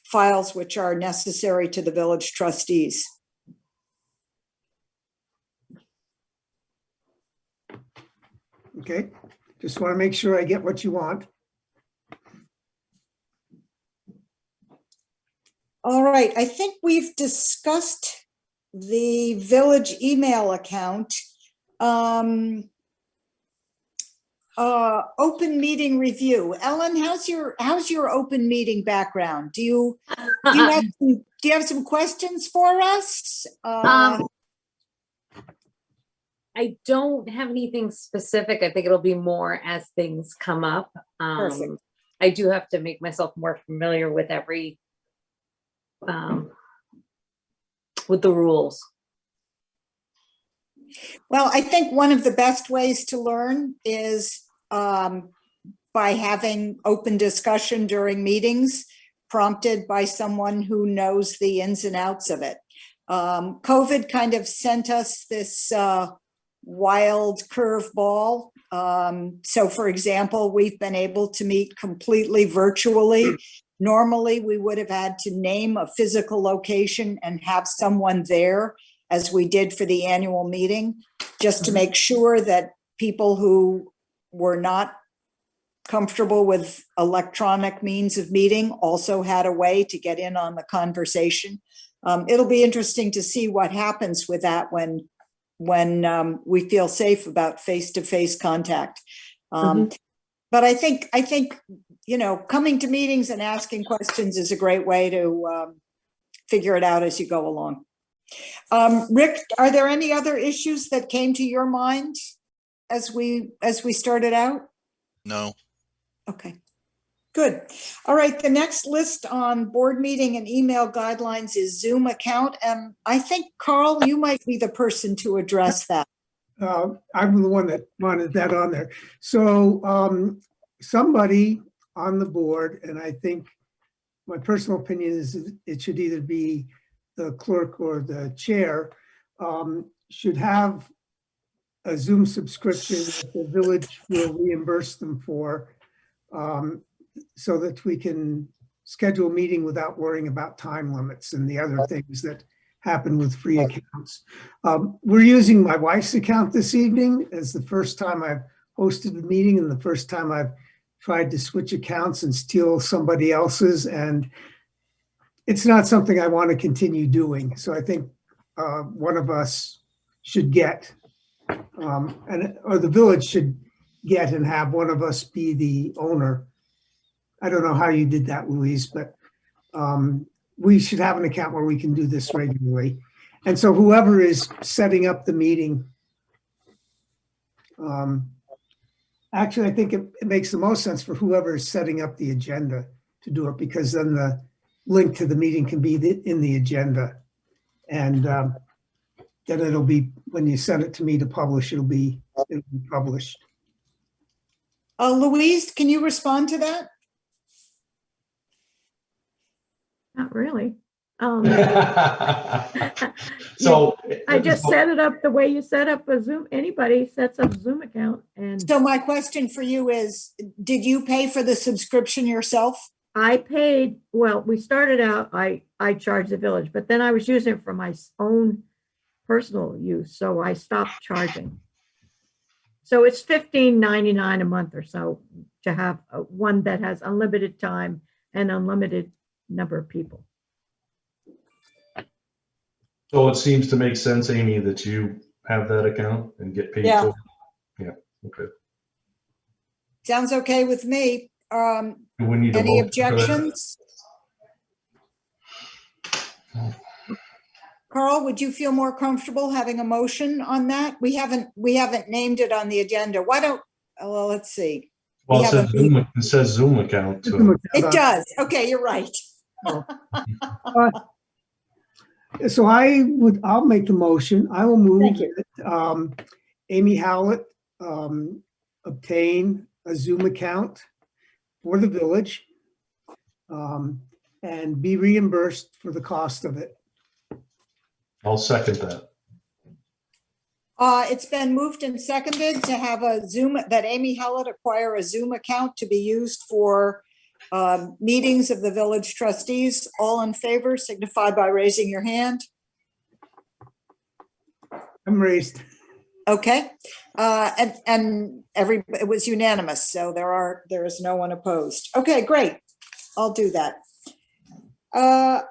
[SPEAKER 4] files which are necessary to the village trustees.
[SPEAKER 2] Okay, just want to make sure I get what you want.
[SPEAKER 4] All right, I think we've discussed the village email account. Open meeting review. Ellen, how's your open meeting background? Do you have some questions for us?
[SPEAKER 5] I don't have anything specific. I think it'll be more as things come up.
[SPEAKER 4] Perfect.
[SPEAKER 5] I do have to make myself more familiar with with the rules.
[SPEAKER 4] Well, I think one of the best ways to learn is by having open discussion during meetings prompted by someone who knows the ins and outs of it. COVID kind of sent us this wild curveball So for example, we've been able to meet completely virtually. Normally, we would have had to name a physical location and have someone there, as we did for the annual meeting, just to make sure that people who were not comfortable with electronic means of meeting also had a way to get in on the conversation. It'll be interesting to see what happens with that when we feel safe about face-to-face contact. But I think, you know, coming to meetings and asking questions is a great way to figure it out as you go along. Rick, are there any other issues that came to your mind as we started out?
[SPEAKER 7] No.
[SPEAKER 4] Okay, good. All right, the next list on board meeting and email guidelines is Zoom account. And I think, Carl, you might be the person to address that.
[SPEAKER 2] I'm the one that wanted that on there. So somebody on the board, and I think my personal opinion is it should either be the clerk or the chair, should have a Zoom subscription that the village will reimburse them for, so that we can schedule a meeting without worrying about time limits and the other things that happen with free accounts. We're using my wife's account this evening as the first time I've hosted a meeting and the first time I've tried to switch accounts and steal somebody else's, and it's not something I want to continue doing. So I think one of us should get, or the village should get and have one of us be the owner. I don't know how you did that, Louise, but we should have an account where we can do this regularly. And so whoever is setting up the meeting, actually, I think it makes the most sense for whoever is setting up the agenda to do it, because then the link to the meeting can be in the agenda. And then it'll be, when you send it to me to publish, it'll be published.
[SPEAKER 4] Louise, can you respond to that?
[SPEAKER 8] Not really.
[SPEAKER 6] So
[SPEAKER 8] I just set it up the way you set up a Zoom. Anybody sets up a Zoom account, and
[SPEAKER 4] So my question for you is, did you pay for the subscription yourself?
[SPEAKER 8] I paid, well, we started out, I charged the village, but then I was using it for my own personal use, so I stopped charging. So it's $15.99 a month or so to have one that has unlimited time and unlimited number of people.
[SPEAKER 6] So it seems to make sense, Amy, that you have that account and get paid
[SPEAKER 4] Yeah.
[SPEAKER 6] for it? Yeah, okay.
[SPEAKER 4] Sounds okay with me.
[SPEAKER 6] Do we need a
[SPEAKER 4] Any
[SPEAKER 6] motion for that?
[SPEAKER 4] objections? Carl, would you feel more comfortable having a motion on that? We haven't named it on the agenda. Why don't, well, let's see.
[SPEAKER 6] Well,
[SPEAKER 4] We
[SPEAKER 6] it
[SPEAKER 4] have
[SPEAKER 6] says Zoom account. So.
[SPEAKER 4] It does. Okay, you're right.
[SPEAKER 2] So I'll make the motion. I will move
[SPEAKER 4] Thank you.
[SPEAKER 2] that Amy Howlett obtain a Zoom account for the village and be reimbursed for the cost of it.
[SPEAKER 6] I'll second that.
[SPEAKER 4] It's been moved and seconded to have a Zoom, that Amy Howlett acquire a Zoom account to be used for meetings of the village trustees. All in favor signify by raising your hand.
[SPEAKER 2] I'm raised.
[SPEAKER 4] Okay, and it was unanimous, so there is no one opposed. Okay, great. I'll do that.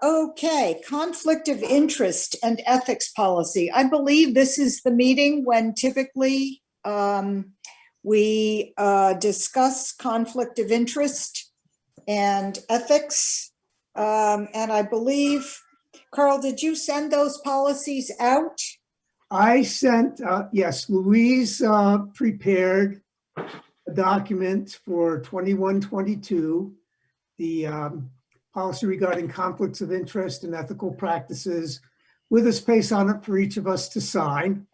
[SPEAKER 4] Okay, conflict of interest and ethics policy. I believe this is the meeting when typically we discuss conflict of interest and ethics. And I believe, Carl, did you send those policies out?
[SPEAKER 2] I sent, yes, Louise prepared a document for 2122, the policy regarding conflicts of interest and ethical practices, with a space on it for each of us to sign.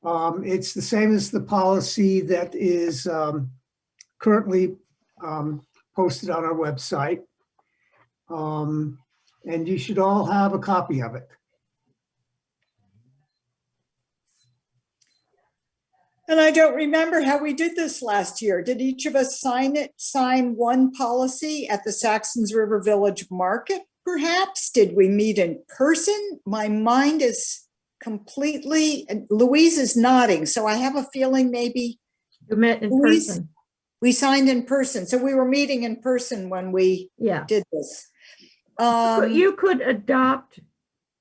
[SPEAKER 2] It's the same as the policy that is currently posted on our website. And you should all have a copy of it.
[SPEAKER 4] And I don't remember how we did this last year. Did each of us sign one policy at the Saxtons River Village Market, perhaps? Did we meet in person? My mind is completely, Louise is nodding, so I have a feeling maybe
[SPEAKER 8] You met in
[SPEAKER 4] Louise?
[SPEAKER 8] person.
[SPEAKER 4] we signed in person. So we were meeting in person when we
[SPEAKER 8] Yeah.
[SPEAKER 4] did this.
[SPEAKER 8] But you could adopt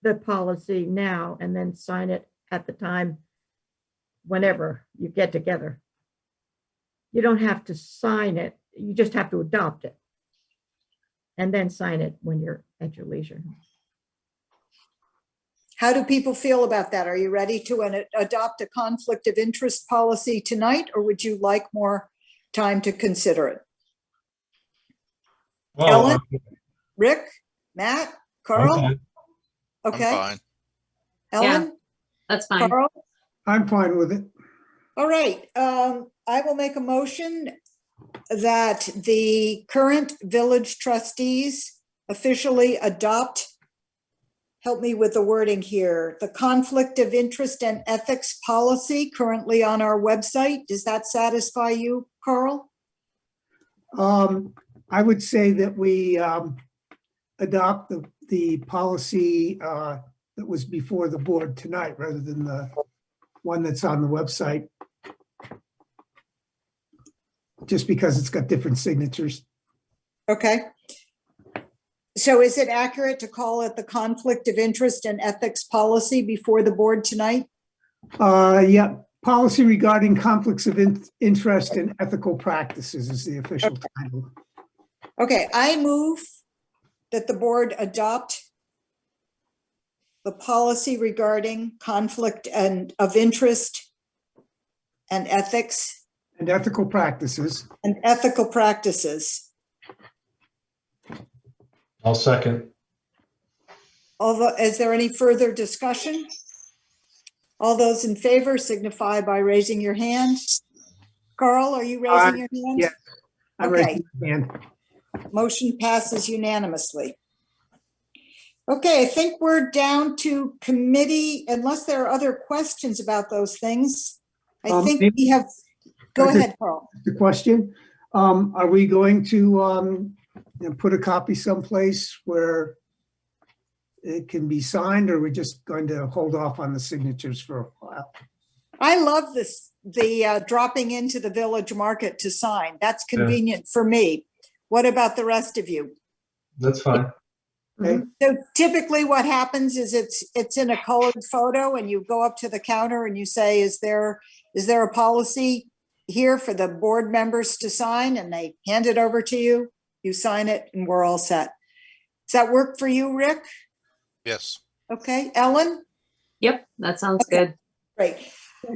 [SPEAKER 8] the policy now and then sign it at the time whenever you get together. You don't have to sign it. You just have to adopt it. And then sign it when you're at your leisure.
[SPEAKER 4] How do people feel about that? Are you ready to adopt a conflict of interest policy tonight, or would you like more time to consider it?
[SPEAKER 6] Well,
[SPEAKER 4] Ellen? Rick, Matt,
[SPEAKER 6] I'm
[SPEAKER 4] Carl?
[SPEAKER 6] fine.
[SPEAKER 7] I'm
[SPEAKER 4] Okay,
[SPEAKER 7] fine.
[SPEAKER 4] Ellen,
[SPEAKER 5] That's fine.
[SPEAKER 4] Carl?
[SPEAKER 2] I'm fine with it.
[SPEAKER 4] All right, I will make a motion that the current village trustees officially adopt, help me with the wording here, the conflict of interest and ethics policy currently on our website. Does that satisfy you, Carl?
[SPEAKER 2] I would say that we adopt the policy that was before the board tonight rather than the one that's on the website. Just because it's got different signatures.
[SPEAKER 4] Okay. So is it accurate to call it the conflict of interest and ethics policy before the board tonight?
[SPEAKER 2] Yeah, policy regarding conflicts of interest and ethical practices is the official title.
[SPEAKER 4] Okay, I move that the board adopt the policy regarding conflict of interest and ethics
[SPEAKER 2] And ethical practices.
[SPEAKER 4] and ethical practices.
[SPEAKER 6] I'll second.
[SPEAKER 4] Is there any further discussion? All those in favor signify by raising your hand. Carl, are you raising your hand?
[SPEAKER 2] yeah. I'm
[SPEAKER 4] Okay.
[SPEAKER 2] raising my hand.
[SPEAKER 4] Motion passes unanimously. Okay, I think we're down to committee, unless there are other questions about those things. I think we have, go ahead, Carl.
[SPEAKER 2] The question, are we going to put a copy someplace where it can be signed, or are we just going to hold off on the signatures for a while?
[SPEAKER 4] I love this, the dropping into the village market to sign. That's convenient for me. What about the rest of you?
[SPEAKER 6] That's fine.
[SPEAKER 2] Okay.
[SPEAKER 4] So typically what happens is it's in a colored photo and you go up to the counter and you say, is there a policy here for the board members to sign? And they hand it over to you, you sign it, and we're all set. Does that work for you, Rick?
[SPEAKER 7] Yes.
[SPEAKER 4] Okay, Ellen?
[SPEAKER 5] Yep, that sounds good.
[SPEAKER 4] Great.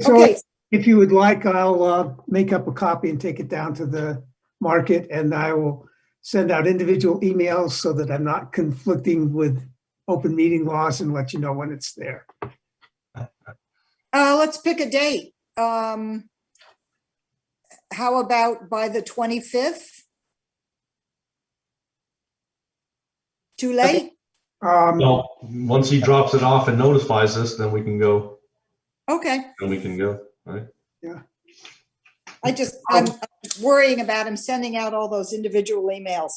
[SPEAKER 2] So
[SPEAKER 4] Okay,
[SPEAKER 2] if you would like, I'll make up a copy and take it down to the market, and I will send out individual emails so that I'm not conflicting with open meeting laws and let you know when it's there.
[SPEAKER 4] let's pick a date. How about by the 25th? Too late?
[SPEAKER 6] Well, once he drops it off and notifies us, then we can go,
[SPEAKER 4] Okay,
[SPEAKER 6] right?
[SPEAKER 4] I'm worrying about him sending out all those individual emails.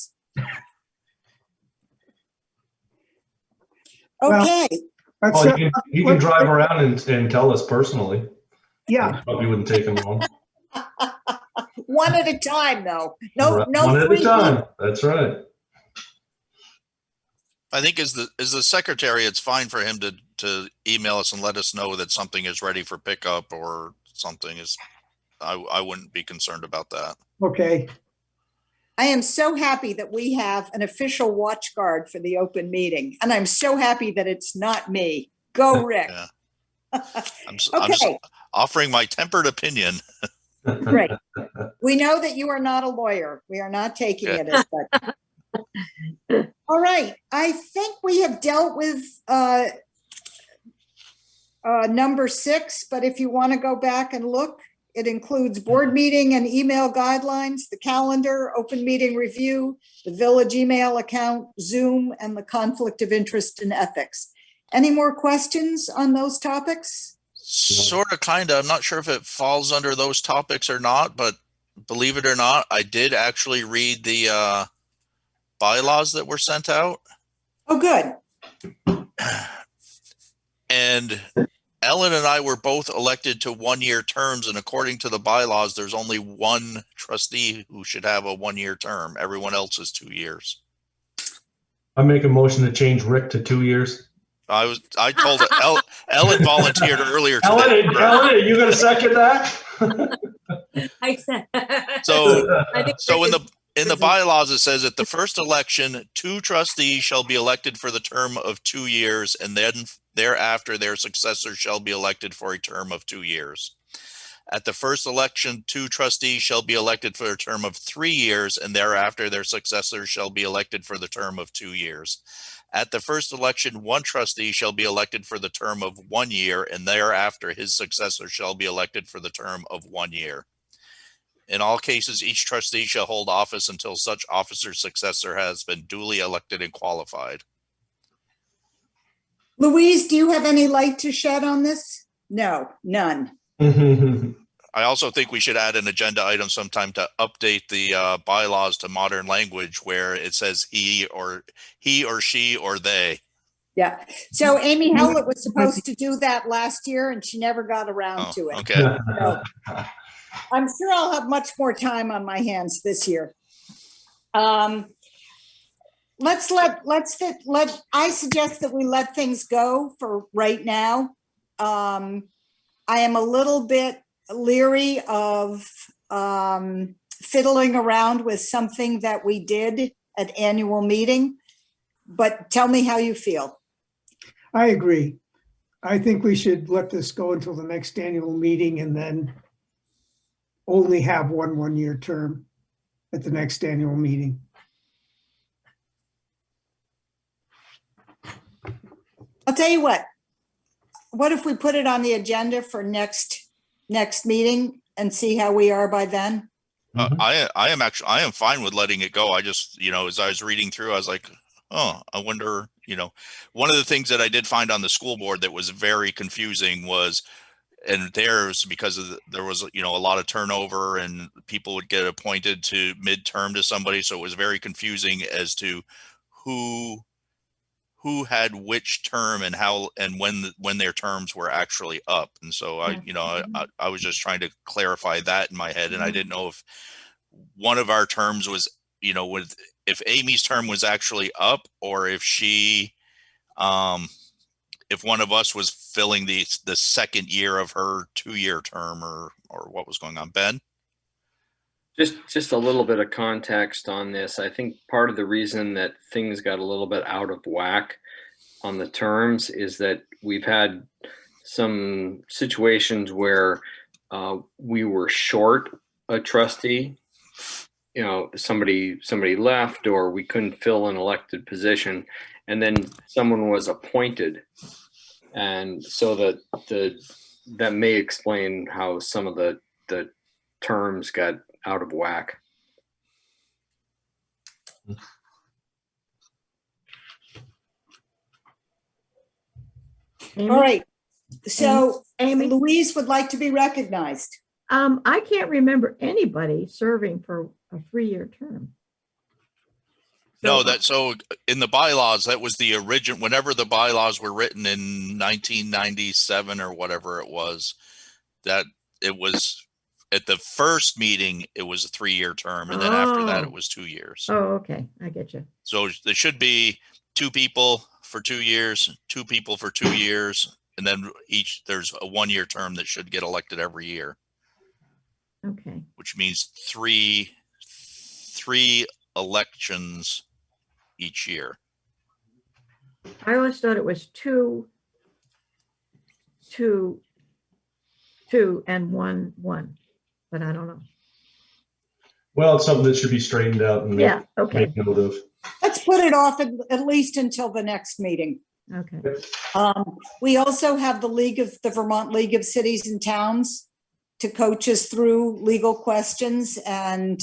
[SPEAKER 2] Well,
[SPEAKER 4] Okay,
[SPEAKER 2] Let's,
[SPEAKER 6] Oh, you can drive around and tell us personally.
[SPEAKER 2] yeah,
[SPEAKER 6] Probably wouldn't take him long.
[SPEAKER 4] one at a time, though. No,
[SPEAKER 6] One at a
[SPEAKER 4] three
[SPEAKER 6] time. That's right.
[SPEAKER 7] I think as the secretary, it's fine for him to email us and let us know that something is ready for pickup or something is, I wouldn't be concerned about that.
[SPEAKER 2] okay.
[SPEAKER 4] I am so happy that we have an official watch guard for the open meeting, and I'm so happy that it's not me. Go, Rick.
[SPEAKER 7] Yeah. I'm just
[SPEAKER 4] Okay,
[SPEAKER 7] offering my tempered opinion.
[SPEAKER 4] great. We know that you are not a lawyer. We are not taking it as that. All right, I think we have dealt with number 6, but if you want to go back and look, it includes board meeting and email guidelines, the calendar, open meeting review, the village email account, Zoom, and the conflict of interest and ethics. Any more questions on those topics?
[SPEAKER 7] Sort of, kind of. I'm not sure if it falls under those topics or not, but believe it or not, I did actually read the bylaws that were sent out.
[SPEAKER 4] Oh, good.
[SPEAKER 7] And Ellen and I were both elected to 1-year terms, and according to the bylaws, there's only one trustee who should have a 1-year term. Everyone else is 2 years.
[SPEAKER 6] I make a motion to change Rick to 2 years.
[SPEAKER 7] I told Ellen volunteered earlier today.
[SPEAKER 6] Ellen, are you gonna second that?
[SPEAKER 5] I said.
[SPEAKER 7] So
[SPEAKER 5] I think
[SPEAKER 7] in the bylaws, it says at the first election, 2 trustees shall be elected for the term of 2 years, and then thereafter their successors shall be elected for a term of 2 years. At the first election, 2 trustees shall be elected for a term of 3 years, and thereafter their successors shall be elected for the term of 2 years. At the first election, 1 trustee shall be elected for the term of 1 year, and thereafter his successor shall be elected for the term of 1 year. In all cases, each trustee shall hold office until such officer's successor has been duly elected and qualified.
[SPEAKER 4] Louise, do you have any light to shed on this? No, none.
[SPEAKER 7] I also think we should add an agenda item sometime to update the bylaws to modern language where it says he or she or they.
[SPEAKER 4] Yeah. So Amy Howlett was supposed to do that last year and she never got around to it.
[SPEAKER 7] Okay.
[SPEAKER 4] So I'm sure I'll have much more time on my hands this year. I suggest that we let things go for right now. I am a little bit leery of fiddling around with something that we did at annual meeting, but tell me how you feel.
[SPEAKER 2] I agree. I think we should let this go until the next annual meeting and then only have one 1-year term at the next annual meeting.
[SPEAKER 4] I'll tell you what if we put it on the agenda for next meeting and see how we are by then?
[SPEAKER 7] I am fine with letting it go. I just, as I was reading through, I was like, oh, I wonder, one of the things that I did find on the school board that was very confusing was, and there's because there was, a lot of turnover and people would get appointed to midterm to somebody. So it was very confusing as to who had which term and how and when their terms were actually up. And so I was just trying to clarify that in my head. And I didn't know if one of our terms was, if Amy's term was actually up, or if she, if one of us was filling the second year of her 2-year term or what was going on. Ben?
[SPEAKER 3] Just a little bit of context on this. I think part of the reason that things got a little bit out of whack on the terms is that we've had some situations where we were short a trustee. Somebody left, or we couldn't fill an elected position, and then someone was appointed, and so that may explain how some of the terms got out of whack.
[SPEAKER 8] Amy?
[SPEAKER 4] All right. So
[SPEAKER 8] Amy?
[SPEAKER 4] Louise would like to be recognized.
[SPEAKER 8] I can't remember anybody serving for a 3-year term.
[SPEAKER 7] So in the bylaws, that was the original, whenever the bylaws were written in 1997 or whatever it was, that it was at the first meeting, it was a 3-year term. And then after that, it was 2 years.
[SPEAKER 8] Oh, okay. I get you.
[SPEAKER 7] So there should be 2 people for 2 years, 2 people for 2 years. And then there's a 1-year term that should get elected every year.
[SPEAKER 8] Okay.
[SPEAKER 7] Which means three elections each year.
[SPEAKER 8] I always thought it was 2 and 1, but I don't know.
[SPEAKER 6] Well, it's something that should be straightened out and
[SPEAKER 8] okay.
[SPEAKER 6] make note of.
[SPEAKER 4] Let's put it off at least until the next meeting.
[SPEAKER 8] Okay.
[SPEAKER 4] We also have the Vermont League of Cities and Towns to coach us through legal questions and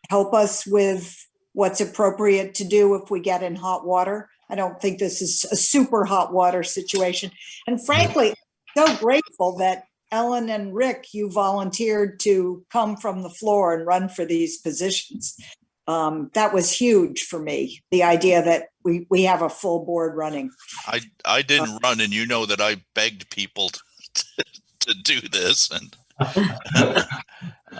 [SPEAKER 4] help us with what's appropriate to do if we get in hot water. I don't think this is a super hot water situation. And frankly, so grateful that Ellen and Rick, you volunteered to come from the floor and run for these positions. That was huge for me, the idea that we have a full board running.
[SPEAKER 7] I didn't run, and you know that I begged people to do this, and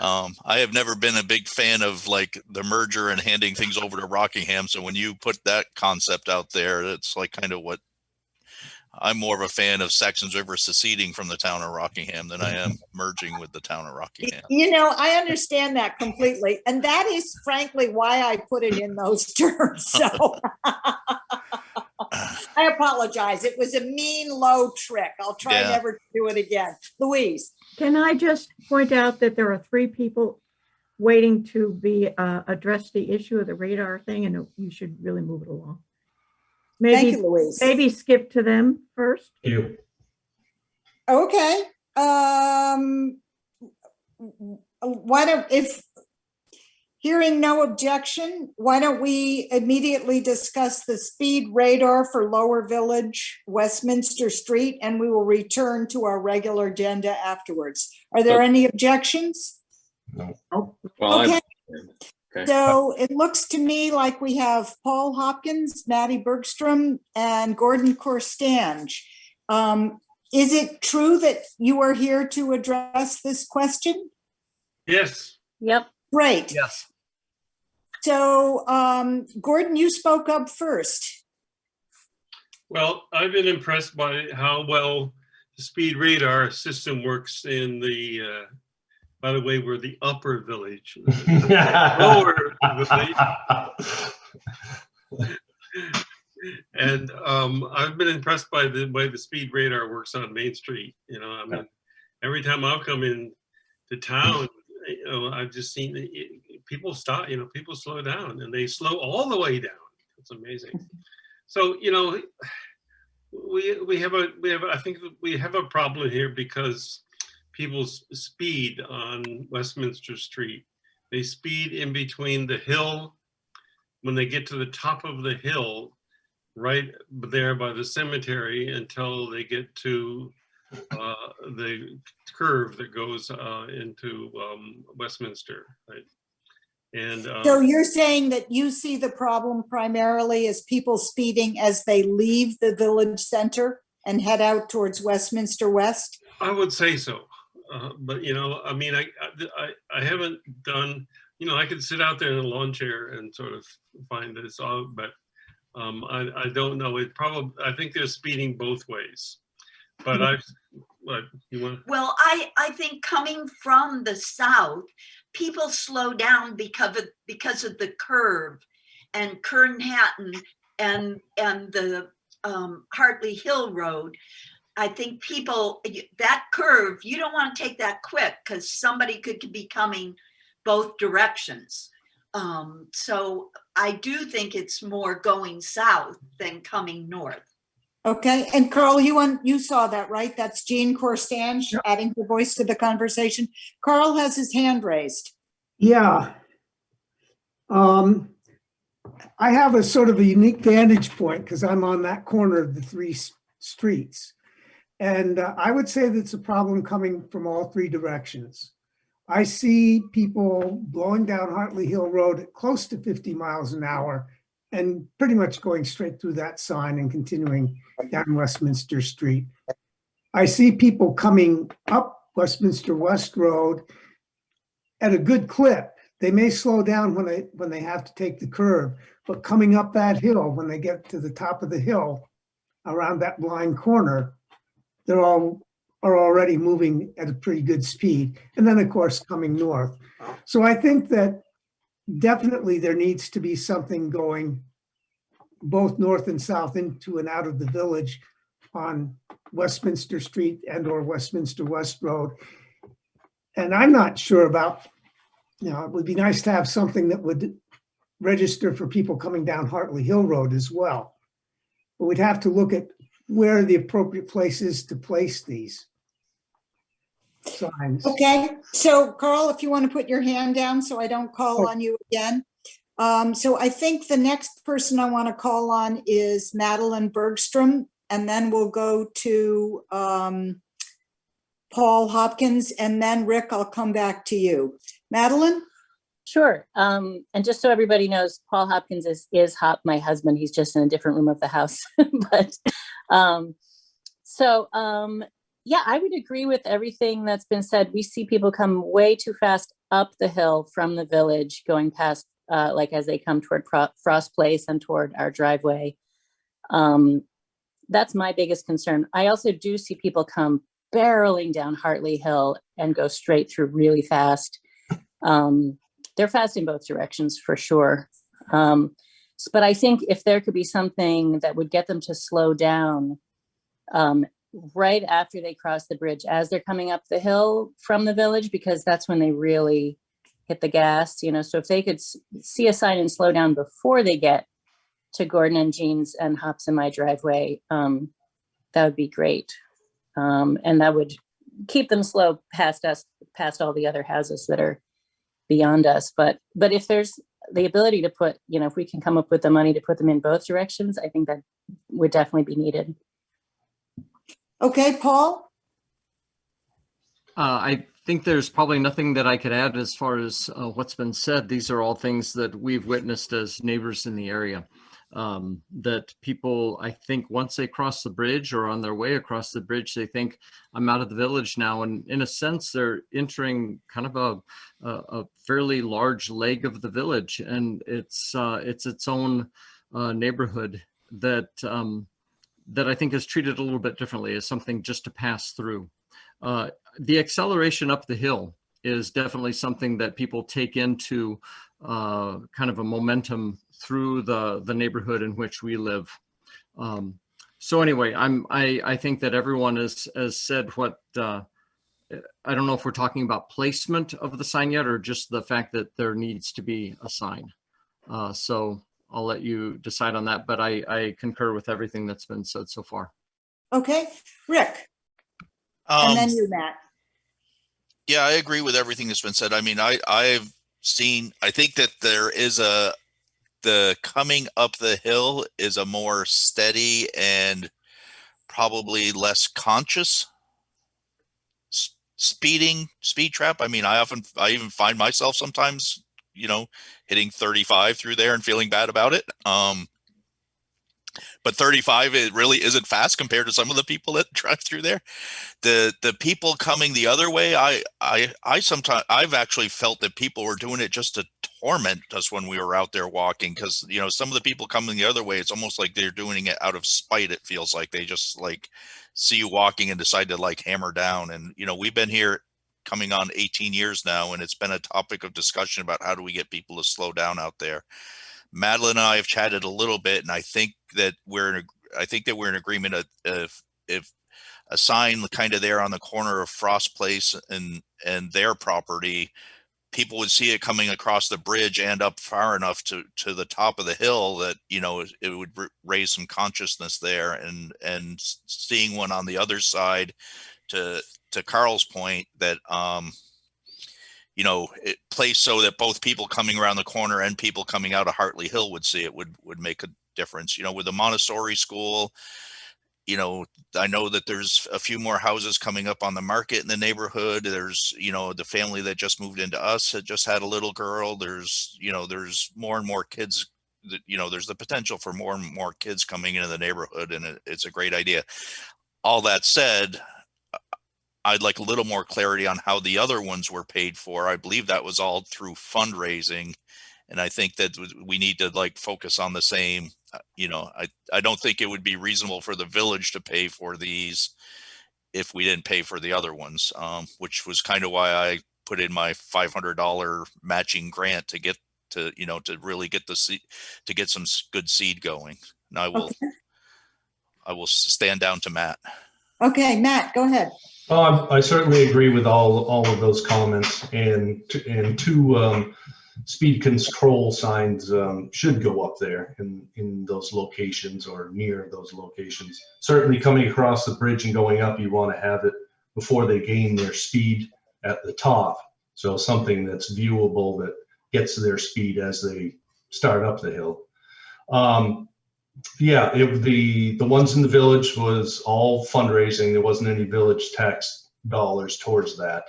[SPEAKER 7] I have never been a big fan of like the merger and handing things over to Rockingham. So when you put that concept out there, it's like kind of what I'm more of a fan of Saxons River seceding from the town of Rockingham than I am merging with the town of Rockingham.
[SPEAKER 4] You know, I understand that completely. And that is frankly why I put it in those terms. So I apologize. It was a mean, low trick. I'll try
[SPEAKER 7] Yeah.
[SPEAKER 4] never to do it again. Louise.
[SPEAKER 8] Can I just point out that there are 3 people waiting to be address the issue of the radar thing, and you should really move it along.
[SPEAKER 4] Thank you, Louise.
[SPEAKER 8] Maybe skip to them first.
[SPEAKER 6] You.
[SPEAKER 4] Okay. Why don't, if hearing no objection, why don't we immediately discuss the speed radar for Lower Village, Westminster Street, and we will return to our regular agenda afterwards. Are there any objections?
[SPEAKER 3] Well,
[SPEAKER 4] Okay.
[SPEAKER 3] Okay.
[SPEAKER 4] So it looks to me like we have Paul Hopkins, Maddie Bergstrom, and Gordon Korstange. Is it true that you are here to address this question?
[SPEAKER 9] Yes.
[SPEAKER 5] Yep.
[SPEAKER 4] Great.
[SPEAKER 9] Yes.
[SPEAKER 4] So Gordon, you spoke up first.
[SPEAKER 9] Well, I've been impressed by how well the speed radar system works in the, by the way, we're the upper village, lower village. And I've been impressed by the way the speed radar works on Main Street. You know, I mean, every time I've come in to town, you know, I've just seen people stop, you know, people slow down, and they slow all the way down. It's amazing. So, you know, I think we have a problem here because people's speed on Westminster Street. They speed in between the hill. When they get to the top of the hill, right there by the cemetery, until they get to the curve that goes into Westminster, right? And
[SPEAKER 4] So you're saying that you see the problem primarily as people speeding as they leave the village center and head out towards Westminster West?
[SPEAKER 9] I would say so. But, you know, I mean, I haven't done, you know, I could sit out there in a lawn chair and sort of find this out, but I don't know. I think they're speeding both ways. But what you want?
[SPEAKER 10] Well, I think coming from the south, people slow down because of the curve and Kernhattan and the Hartley Hill Road. I think people, that curve, you don't want to take that quick because somebody could be coming both directions. So I do think it's more going south than coming north.
[SPEAKER 4] Okay, and Carl, you saw that, right? That's Jean Korstange adding her voice to the conversation. Carl has his hand raised.
[SPEAKER 2] Yeah. I have a sort of a unique vantage point because I'm on that corner of the 3 streets. And I would say that's a problem coming from all 3 directions. I see people blowing down Hartley Hill Road at close to 50 miles an hour and pretty much going straight through that sign and continuing down Westminster Street. I see people coming up Westminster West Road at a good clip. They may slow down when they have to take the curve, but coming up that hill, when they get to the top of the hill around that blind corner, they're all are already moving at a pretty good speed. And then of course, coming north. So I think that definitely there needs to be something going both north and south into and out of the village on Westminster Street and or Westminster West Road. And I'm not sure about, you know, it would be nice to have something that would register for people coming down Hartley Hill Road as well. But we'd have to look at where the appropriate place is to place these signs.
[SPEAKER 4] Okay, so Carl, if you want to put your hand down so I don't call on you again. So I think the next person I want to call on is Madeline Bergstrom, and then we'll go to Paul Hopkins, and then Rick, I'll come back to you. Madeline?
[SPEAKER 11] Sure. And just so everybody knows, Paul Hopkins is my husband. He's just in a different room of the house. But yeah, I would agree with everything that's been said. We see people come way too fast up the hill from the village, going past, like as they come toward Frost Place and toward our driveway. That's my biggest concern. I also do see people come barreling down Hartley Hill and go straight through really fast. They're fast in both directions for sure. But I think if there could be something that would get them to slow down right after they cross the bridge, as they're coming up the hill from the village, because that's when they really hit the gas, you know. So if they could see a sign and slow down before they get to Gordon and Jean's and Hops in my driveway, that would be great. And that would keep them slow past us, past all the other houses that are beyond us. But if there's the ability to put, you know, if we can come up with the money to put them in both directions, I think that would definitely be needed.
[SPEAKER 4] Okay, Paul?
[SPEAKER 12] I think there's probably nothing that I could add as far as what's been said. These are all things that we've witnessed as neighbors in the area. That people, I think, once they cross the bridge or on their way across the bridge, they think, I'm out of the village now. And in a sense, they're entering kind of a fairly large leg of the village. And it's its own neighborhood that I think is treated a little bit differently, as something just to pass through. The acceleration up the hill is definitely something that people take into kind of a momentum through the neighborhood in which we live. So anyway, I think that everyone has said what, I don't know if we're talking about placement of the sign yet, or just the fact that there needs to be a sign. So I'll let you decide on that, but I concur with everything that's been said so far.
[SPEAKER 4] Okay, Rick? And then you, Matt.
[SPEAKER 7] Yeah, I agree with everything that's been said. I mean, I think that there is the coming up the hill is a more steady and probably less conscious speed trap. I mean, I even find myself sometimes, you know, hitting 35 through there and feeling bad about it. But 35, it really isn't fast compared to some of the people that drive through there. The people coming the other way, I've actually felt that people were doing it just to torment us when we were out there walking, because, you know, some of the people coming the other way, it's almost like they're doing it out of spite. It feels like they just like see you walking and decide to like hammer down. And, you know, we've been here coming on 18 years now, and it's been a topic of discussion about how do we get people to slow down out there. Madeline and I have chatted a little bit, and I think that we're in agreement if a sign kind of there on the corner of Frost Place and their property, people would see it coming across the bridge and up far enough to the top of the hill that, you know, it would raise some consciousness there, and seeing one on the other side, to Carl's point, that you know, it placed so that both people coming around the corner and people coming out of Hartley Hill would see it would make a difference. You know, with the Montessori school, you know, I know that there's a few more houses coming up on the market in the neighborhood. There's, you know, the family that just moved into us had just had a little girl. There's, you know, there's more and more kids that, you know, there's the potential for more and more kids coming into the neighborhood, and it's a great idea. All that said, I'd like a little more clarity on how the other ones were paid for. I believe that was all through fundraising. And I think that we need to like focus on the same, you know, I don't think it would be reasonable for the village to pay for these if we didn't pay for the other ones, which was kind of why I put in my $500 matching grant to get to, you know, to really get the seed, to get some good seed going. And I will stand down to Matt.
[SPEAKER 4] Okay, Matt, go ahead.
[SPEAKER 6] I certainly agree with all of those comments, and two speed control signs should go up there in those locations or near those locations. Certainly coming across the bridge and going up, you want to have it before they gain their speed at the top. So something that's viewable that gets their speed as they start up the hill. Yeah, the ones in the village was all fundraising. There wasn't any village tax dollars towards that.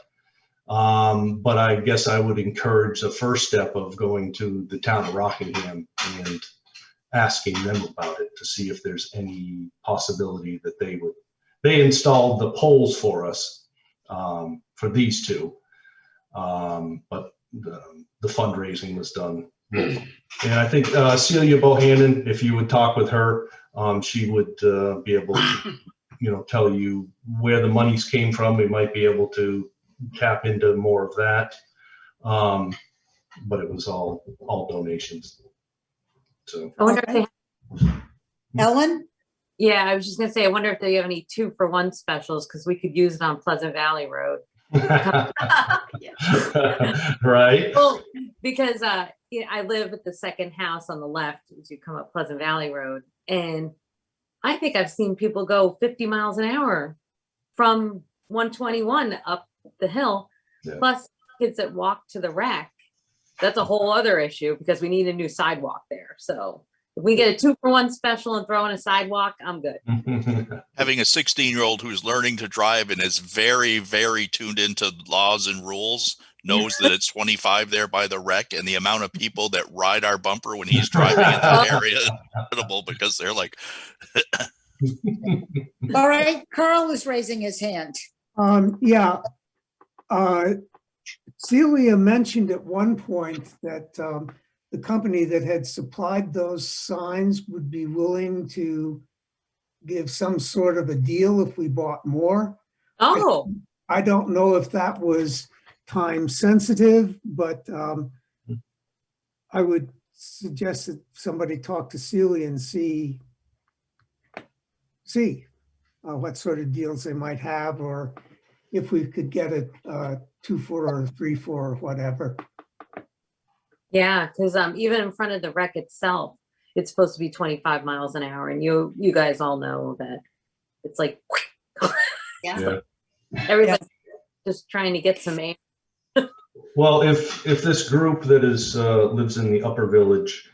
[SPEAKER 6] But I guess I would encourage the first step of going to the town of Rockingham and asking them about it to see if there's any possibility that they installed the poles for us, for these two. But the fundraising was done locally. And I think Celia Bohannon, if you would talk with her, she would be able to, tell you where the monies came from. We might be able to tap into more of that. But it was all donations. So
[SPEAKER 5] I wonder if
[SPEAKER 4] Okay. Ellen?
[SPEAKER 5] yeah, I was just gonna say, I wonder if they have any 2-for-1 specials, because we could use it on Pleasant Valley Road.
[SPEAKER 6] right.
[SPEAKER 5] Well, because I live at the second house on the left as you come up Pleasant Valley Road, and I think I've seen people go 50 miles an hour from 121 up the hill,
[SPEAKER 6] Yeah.
[SPEAKER 5] plus kids that walk to the rec. That's a whole other issue because we need a new sidewalk there. So if we get a 2-for-1 special and throw in a sidewalk, I'm good.
[SPEAKER 7] Having a 16-year-old who's learning to drive and is very, very tuned into laws and rules knows that it's 25 there by the wreck, and the amount of people that ride our bumper when he's driving in that area is incredible because they're like,
[SPEAKER 4] All right, Carl is raising his hand.
[SPEAKER 2] Yeah. Celia mentioned at one point that the company that had supplied those signs would be willing to give some sort of a deal if we bought more.
[SPEAKER 5] Oh,
[SPEAKER 2] I don't know if that was time sensitive, but I would suggest that somebody talk to Celia and see what sort of deals they might have, or if we could get a 2-4 or 3-4 or whatever.
[SPEAKER 5] yeah, because even in front of the wreck itself, it's supposed to be 25 miles an hour, and you guys all know that it's like
[SPEAKER 10] Yeah.
[SPEAKER 5] everybody's just trying to get some air.
[SPEAKER 6] Well, if this group that is lives in the Upper Village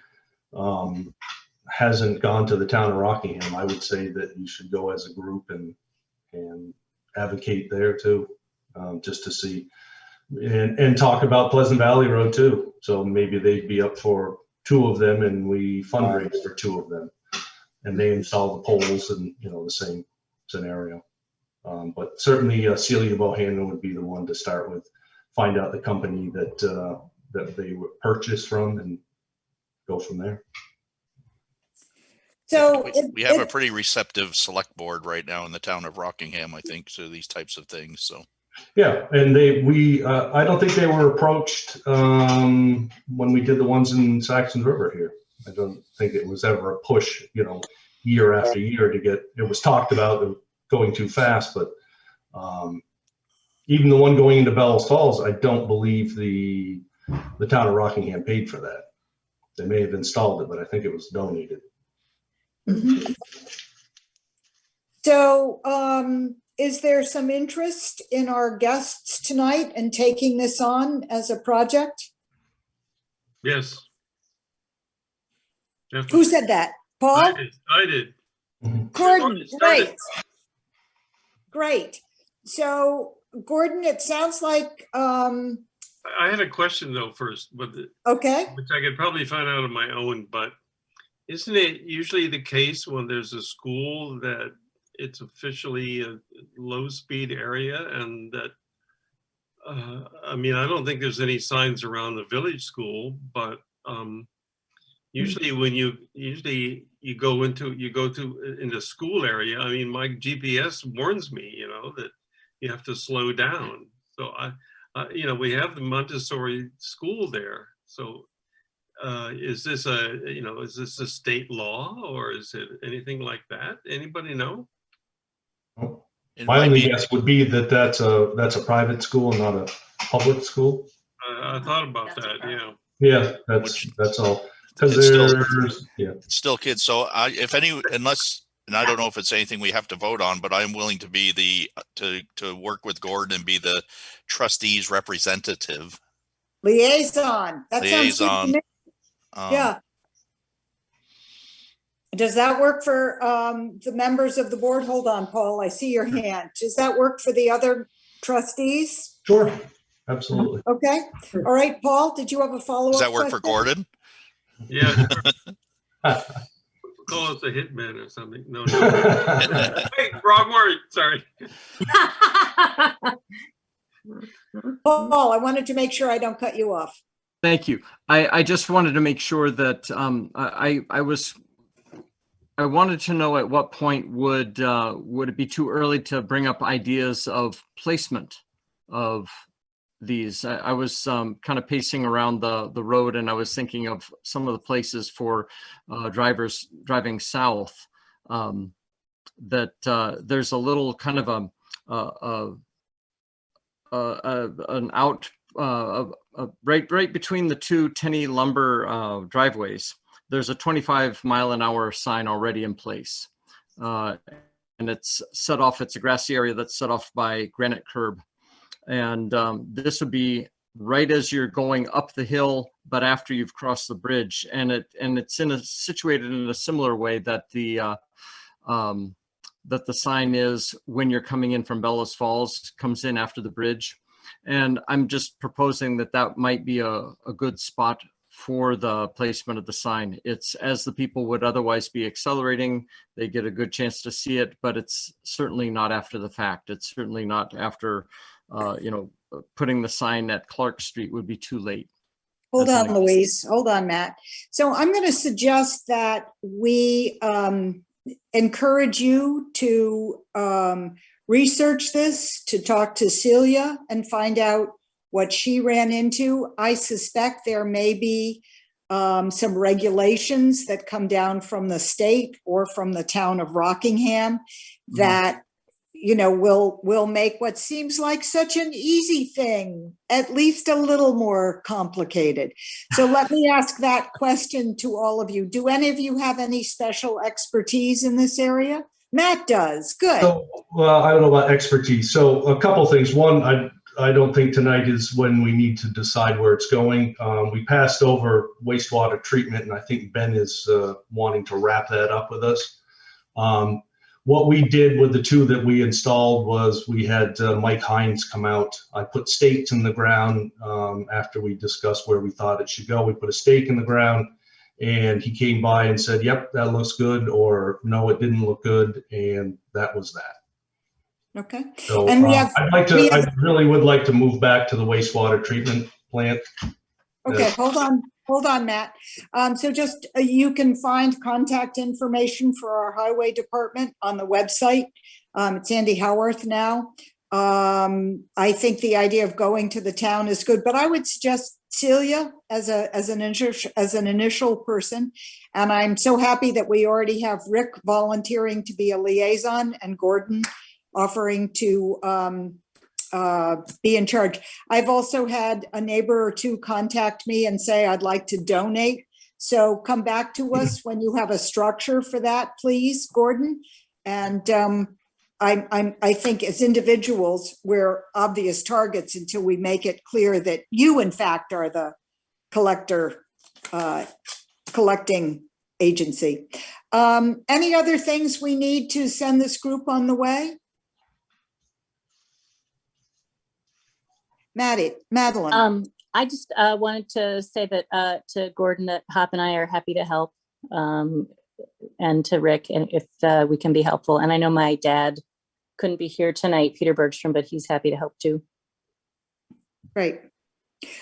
[SPEAKER 6] hasn't gone to the town of Rockingham, I would say that you should go as a group and advocate there too, just to see and talk about Pleasant Valley Road too. So maybe they'd be up for 2 of them, and we fundraise for 2 of them, and they install the poles and the same scenario. But certainly Celia Bohannon would be the one to start with. Find out the company that they were purchased from and go from there.
[SPEAKER 4] So
[SPEAKER 7] we have a pretty receptive select board right now in the town of Rockingham, I think, to these types of things. So
[SPEAKER 6] Yeah, and I don't think they were approached when we did the ones in Saxtons River here. I don't think it was ever a push, year after year to get. It was talked about going too fast, but even the one going into Bellows Falls, I don't believe the town of Rockingham paid for that. They may have installed it, but I think it was donated.
[SPEAKER 4] So is there some interest in our guests tonight and taking this on as a project?
[SPEAKER 9] Yes.
[SPEAKER 4] Who
[SPEAKER 9] Definitely.
[SPEAKER 4] said that? Paul?
[SPEAKER 9] I did.
[SPEAKER 4] Gordon,
[SPEAKER 9] Started.
[SPEAKER 4] great. Great. So Gordon, it sounds like,
[SPEAKER 9] I had a question though first, but
[SPEAKER 4] okay.
[SPEAKER 9] which I could probably find out on my own, but isn't it usually the case when there's a school that it's officially a low-speed area, and that, I mean, I don't think there's any signs around the village school, but usually when you go in the school area, I mean, my GPS warns me, that you have to slow down. So we have the Montessori school there. So is this a state law, or is it anything like that? Anybody know?
[SPEAKER 7] it
[SPEAKER 6] My
[SPEAKER 7] might
[SPEAKER 6] only
[SPEAKER 7] be,
[SPEAKER 6] guess would be that that's a private school and not a public school.
[SPEAKER 9] I thought about
[SPEAKER 10] That's
[SPEAKER 9] that.
[SPEAKER 10] okay.
[SPEAKER 6] Yeah, that's all. Because
[SPEAKER 7] It's still-
[SPEAKER 6] there's
[SPEAKER 7] it's still kids. So and I don't know if it's anything we have to vote on, but I'm willing to be to work with Gordon and be the trustees representative.
[SPEAKER 4] Liaison. That sounds good to
[SPEAKER 7] Liaison.
[SPEAKER 4] me. Yeah. Does that work for the members of the board? Hold on, Paul, I see your hand. Does that work for the other trustees?
[SPEAKER 6] Sure, absolutely.
[SPEAKER 4] Okay. All right, Paul, did you have a follow-up?
[SPEAKER 7] Does that work for
[SPEAKER 4] question?
[SPEAKER 7] Gordon?
[SPEAKER 9] Yeah, sure. Call us a hitman or something. No, no. Wait, wrong word. Sorry.
[SPEAKER 4] Paul, I wanted to make sure I don't cut you off.
[SPEAKER 12] Thank you. I just wanted to make sure that I wanted to know at what point would it be too early to bring up ideas of placement of these? I was kind of pacing around the road, and I was thinking of some of the places for drivers driving south, that there's a little kind of an out right between the two Tenney lumber driveways. There's a 25-mile-an-hour sign already in place, and it's set off. It's a grassy area that's set off by granite curb, and this would be right as you're going up the hill, but after you've crossed the bridge, and it's situated in a similar way that the sign is when you're coming in from Bellows Falls, comes in after the bridge. And I'm just proposing that might be a good spot for the placement of the sign. It's as the people would otherwise be accelerating, they get a good chance to see it, but it's certainly not after the fact. It's certainly not after, putting the sign at Clark Street would be too late.
[SPEAKER 4] Hold on, Louise. Hold on, Matt. So I'm going to suggest that we encourage you to research this, to talk to Celia and find out what she ran into. I suspect there may be some regulations that come down from the state or from the town of Rockingham that, will make what seems like such an easy thing at least a little more complicated. So let me ask that question to all of you. Do any of you have any special expertise in this area? Matt does. Good.
[SPEAKER 6] So, well, I don't know about expertise. So a couple things. One, I don't think tonight is when we need to decide where it's going. We passed over wastewater treatment, and I think Ben is wanting to wrap that up with us. What we did with the two that we installed was we had Mike Hines come out. I put stakes in the ground after we discussed where we thought it should go. We put a stake in the ground, and he came by and said, yep, that looks good, or no, it didn't look good, and that was that.
[SPEAKER 4] Okay.
[SPEAKER 6] So
[SPEAKER 4] And
[SPEAKER 6] I really would like to move back to the wastewater treatment plant.
[SPEAKER 4] Okay, hold on, Matt. So just, you can find contact information for our highway department on the website. It's Andy Howarth now. I think the idea of going to the town is good, but I would suggest Celia as an initial person. And I'm so happy that we already have Rick volunteering to be a liaison and Gordon offering to be in charge. I've also had a neighbor or two contact me and say, I'd like to donate. So come back to us when you have a structure for that, please, Gordon. And I think as individuals, we're obvious targets until we make it clear that you, in fact, are the collecting agency. Any other things we need to send this group on the way? Madeline.
[SPEAKER 11] I just wanted to say that to Gordon that Hop and I are happy to help, and to Rick, and if we can be helpful. And I know my dad couldn't be here tonight, Peter Bergstrom, but he's happy to help too.
[SPEAKER 4] Great.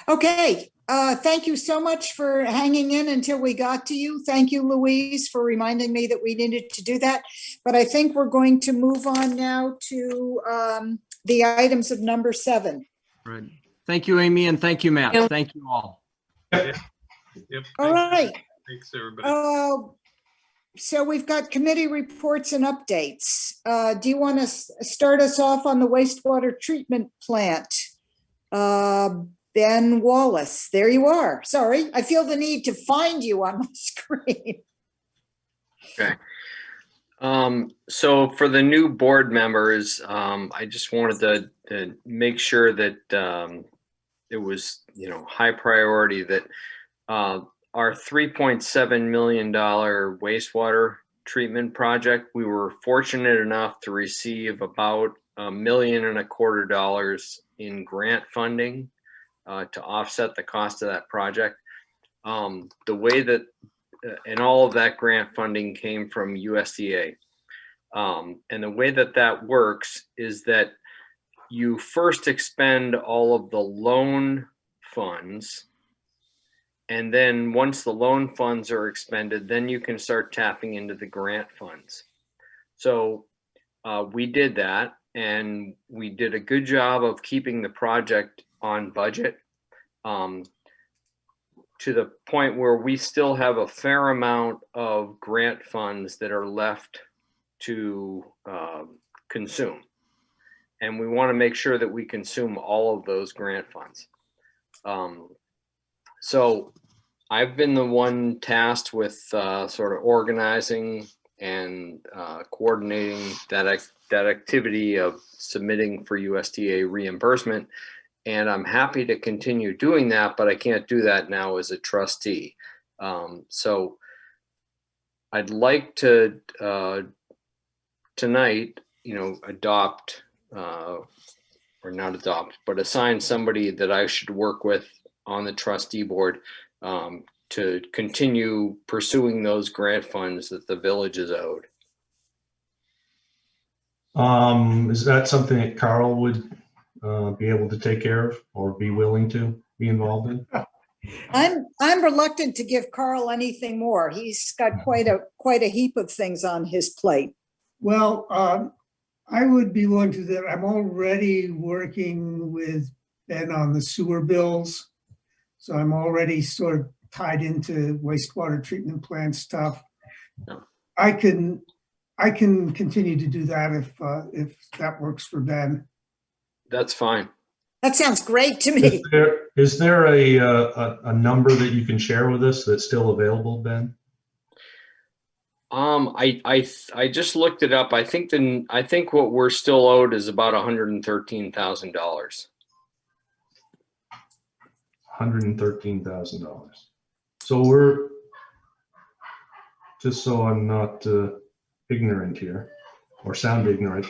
[SPEAKER 4] Okay. Thank you so much for hanging in until we got to you. Thank you, Louise, for reminding me that we needed to do that. But I think we're going to move on now to the items of number 7.
[SPEAKER 12] Right. Thank you, Amy, and thank you, Matt.
[SPEAKER 5] Yep.
[SPEAKER 12] Thank you all.
[SPEAKER 9] Yep.
[SPEAKER 4] All right.
[SPEAKER 9] Thanks, everybody.
[SPEAKER 4] So we've got committee reports and updates. Do you want to start us off on the wastewater treatment plant? Ben Wallace, there you are. Sorry, I feel the need to find you on my screen.
[SPEAKER 3] Okay. So for the new board members, I just wanted to make sure that it was, high priority that our $3.7 million wastewater treatment project, we were fortunate enough to receive about $1.25 million in grant funding to offset the cost of that project. The way that, and all of that grant funding came from USDA. And the way that that works is that you first expend all of the loan funds. And then once the loan funds are expended, then you can start tapping into the grant funds. So we did that, and we did a good job of keeping the project on budget, to the point where we still have a fair amount of grant funds that are left to consume. And we want to make sure that we consume all of those grant funds. So I've been the one tasked with sort of organizing and coordinating that activity of submitting for USDA reimbursement. And I'm happy to continue doing that, but I can't do that now as a trustee. So I'd like to tonight, adopt, or not adopt, but assign somebody that I should work with on the trustee board to continue pursuing those grant funds that the village is owed.
[SPEAKER 6] Is that something that Carl would be able to take care of or be willing to be involved in?
[SPEAKER 4] I'm reluctant to give Carl anything more. He's got quite a heap of things on his plate.
[SPEAKER 2] Well, I would be willing to do that. I'm already working with Ben on the sewer bills. So I'm already sort of tied into wastewater treatment plant stuff.
[SPEAKER 3] Yeah.
[SPEAKER 2] I can continue to do that if that works for Ben.
[SPEAKER 3] That's fine.
[SPEAKER 4] That sounds great to me.
[SPEAKER 6] Is there a number that you can share with us that's still available, Ben?
[SPEAKER 3] I just looked it up. I think what we're still owed is about $113,000.
[SPEAKER 6] $113,000. So we're, just so I'm not ignorant here or sound ignorant,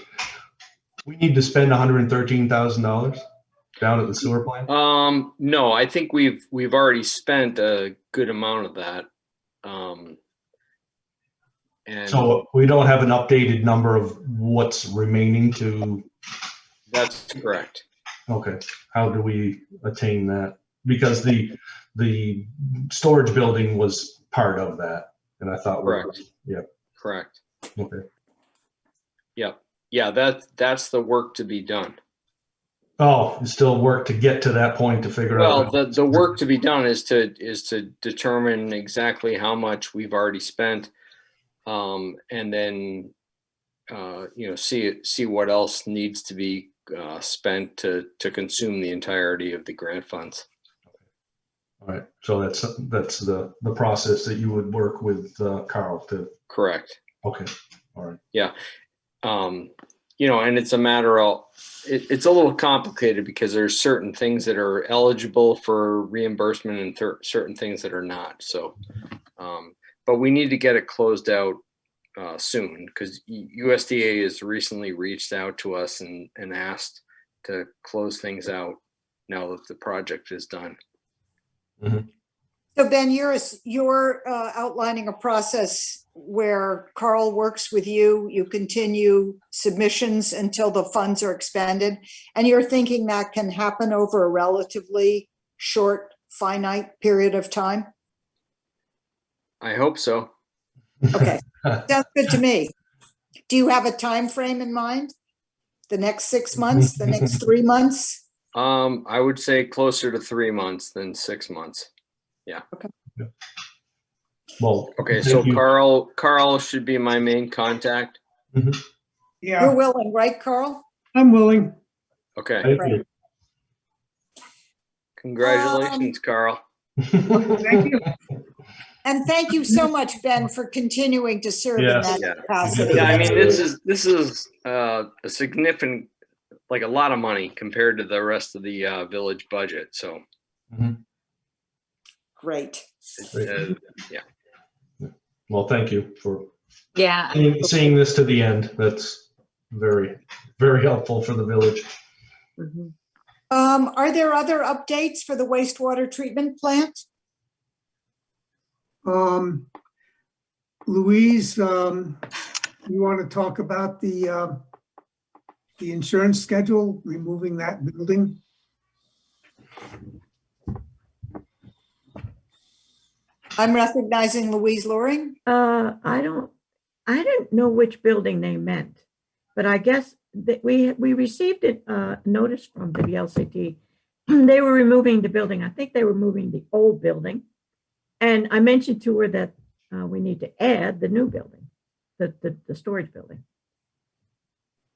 [SPEAKER 6] we need to spend $113,000 down at the sewer plant?
[SPEAKER 3] No, I think we've already spent a good amount of that. And
[SPEAKER 6] So we don't have an updated number of what's remaining to.
[SPEAKER 3] That's correct.
[SPEAKER 6] Okay, how do we attain that? Because the storage building was part of that, and I thought.
[SPEAKER 3] Correct.
[SPEAKER 6] Yeah.
[SPEAKER 3] Correct.
[SPEAKER 6] Okay.
[SPEAKER 3] Yep. Yeah, that's the work to be done.
[SPEAKER 6] Oh, it's still work to get to that point to figure out.
[SPEAKER 3] Well, the work to be done is to determine exactly how much we've already spent, and then see what else needs to be spent to consume the entirety of the grant funds.
[SPEAKER 6] All right, so that's the process that you would work with Carl to.
[SPEAKER 3] Correct.
[SPEAKER 6] Okay. All right.
[SPEAKER 3] Yeah. And it's a matter of, it's a little complicated because there's certain things that are eligible for reimbursement and certain things that are not. So, but we need to get it closed out soon, because USDA has recently reached out to us and asked to close things out now that the project is done.
[SPEAKER 6] Mm-hmm.
[SPEAKER 4] So Ben, you're outlining a process where Carl works with you. You continue submissions until the funds are expended, and you're thinking that can happen over a relatively short, finite period of time?
[SPEAKER 3] I hope so.
[SPEAKER 4] Okay, sounds good to me. Do you have a time frame in mind? The next 6 months, the next 3 months?
[SPEAKER 3] I would say closer to 3 months than 6 months. Yeah.
[SPEAKER 4] Okay.
[SPEAKER 6] Yeah. Well.
[SPEAKER 3] Okay, so Carl should be my main contact.
[SPEAKER 6] Mm-hmm.
[SPEAKER 2] Yeah,
[SPEAKER 4] You're willing, right, Carl?
[SPEAKER 2] I'm willing.
[SPEAKER 3] Okay.
[SPEAKER 4] Right.
[SPEAKER 3] Congratulations, Carl.
[SPEAKER 2] Thank you.
[SPEAKER 4] And thank you so much, Ben, for continuing to serve in
[SPEAKER 6] Yes.
[SPEAKER 4] that capacity.
[SPEAKER 3] Yeah, I mean, this is a significant, like a lot of money compared to the rest of the village budget. So.
[SPEAKER 6] Mm-hmm.
[SPEAKER 4] Great.
[SPEAKER 3] Yeah.
[SPEAKER 6] Well, thank you for
[SPEAKER 5] Yeah.
[SPEAKER 6] seeing this to the end. That's very, very helpful for the village.
[SPEAKER 8] Mhm.
[SPEAKER 4] Are there other updates for the wastewater treatment plant?
[SPEAKER 2] Louise, you want to talk about the insurance schedule, removing that building?
[SPEAKER 4] I'm recognizing Louise Loring.
[SPEAKER 8] I didn't know which building they meant, but I guess that we received a notice from the VLCT. They were removing the building. I think they were moving the old building. And I mentioned to her that we need to add the new building, the storage building.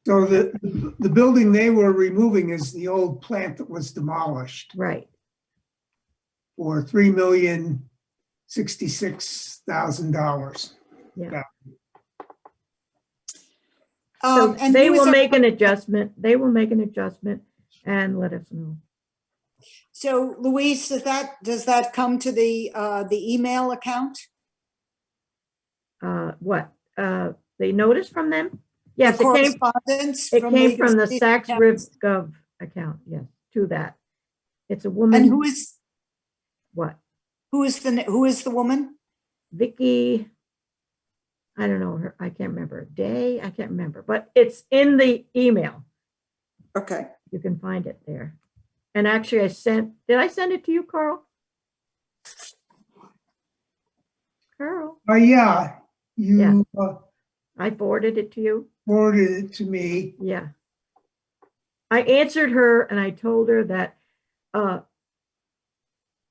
[SPEAKER 2] So the building they were removing is the old plant that was demolished
[SPEAKER 8] Right.
[SPEAKER 2] for $3,066,000.
[SPEAKER 8] Yeah.
[SPEAKER 4] Um,
[SPEAKER 8] So
[SPEAKER 4] and
[SPEAKER 8] they
[SPEAKER 4] who is
[SPEAKER 8] will
[SPEAKER 4] our-
[SPEAKER 8] make an adjustment. They will make an adjustment and let us know.
[SPEAKER 4] So Louise, does that come to the email account?
[SPEAKER 8] What? The notice from them? Yes,
[SPEAKER 4] The
[SPEAKER 8] it came.
[SPEAKER 4] correspondence
[SPEAKER 8] It
[SPEAKER 4] from
[SPEAKER 8] came
[SPEAKER 4] League of
[SPEAKER 8] from the
[SPEAKER 4] Cities
[SPEAKER 8] Sax
[SPEAKER 4] and
[SPEAKER 8] Riv
[SPEAKER 4] Towns?
[SPEAKER 8] Gov account. Yes, to that. It's a
[SPEAKER 4] And
[SPEAKER 8] woman.
[SPEAKER 4] who is
[SPEAKER 8] What?
[SPEAKER 4] who is the woman?
[SPEAKER 8] Vicky. I don't know her. I can't remember. Day. I can't remember, but it's in the email.
[SPEAKER 4] Okay.
[SPEAKER 8] You can find it there. And actually, did I send it to you, Carl? Carl,
[SPEAKER 2] Yeah, you
[SPEAKER 8] I forwarded it to you.
[SPEAKER 2] forwarded it to me.
[SPEAKER 8] Yeah. I answered her and I told her that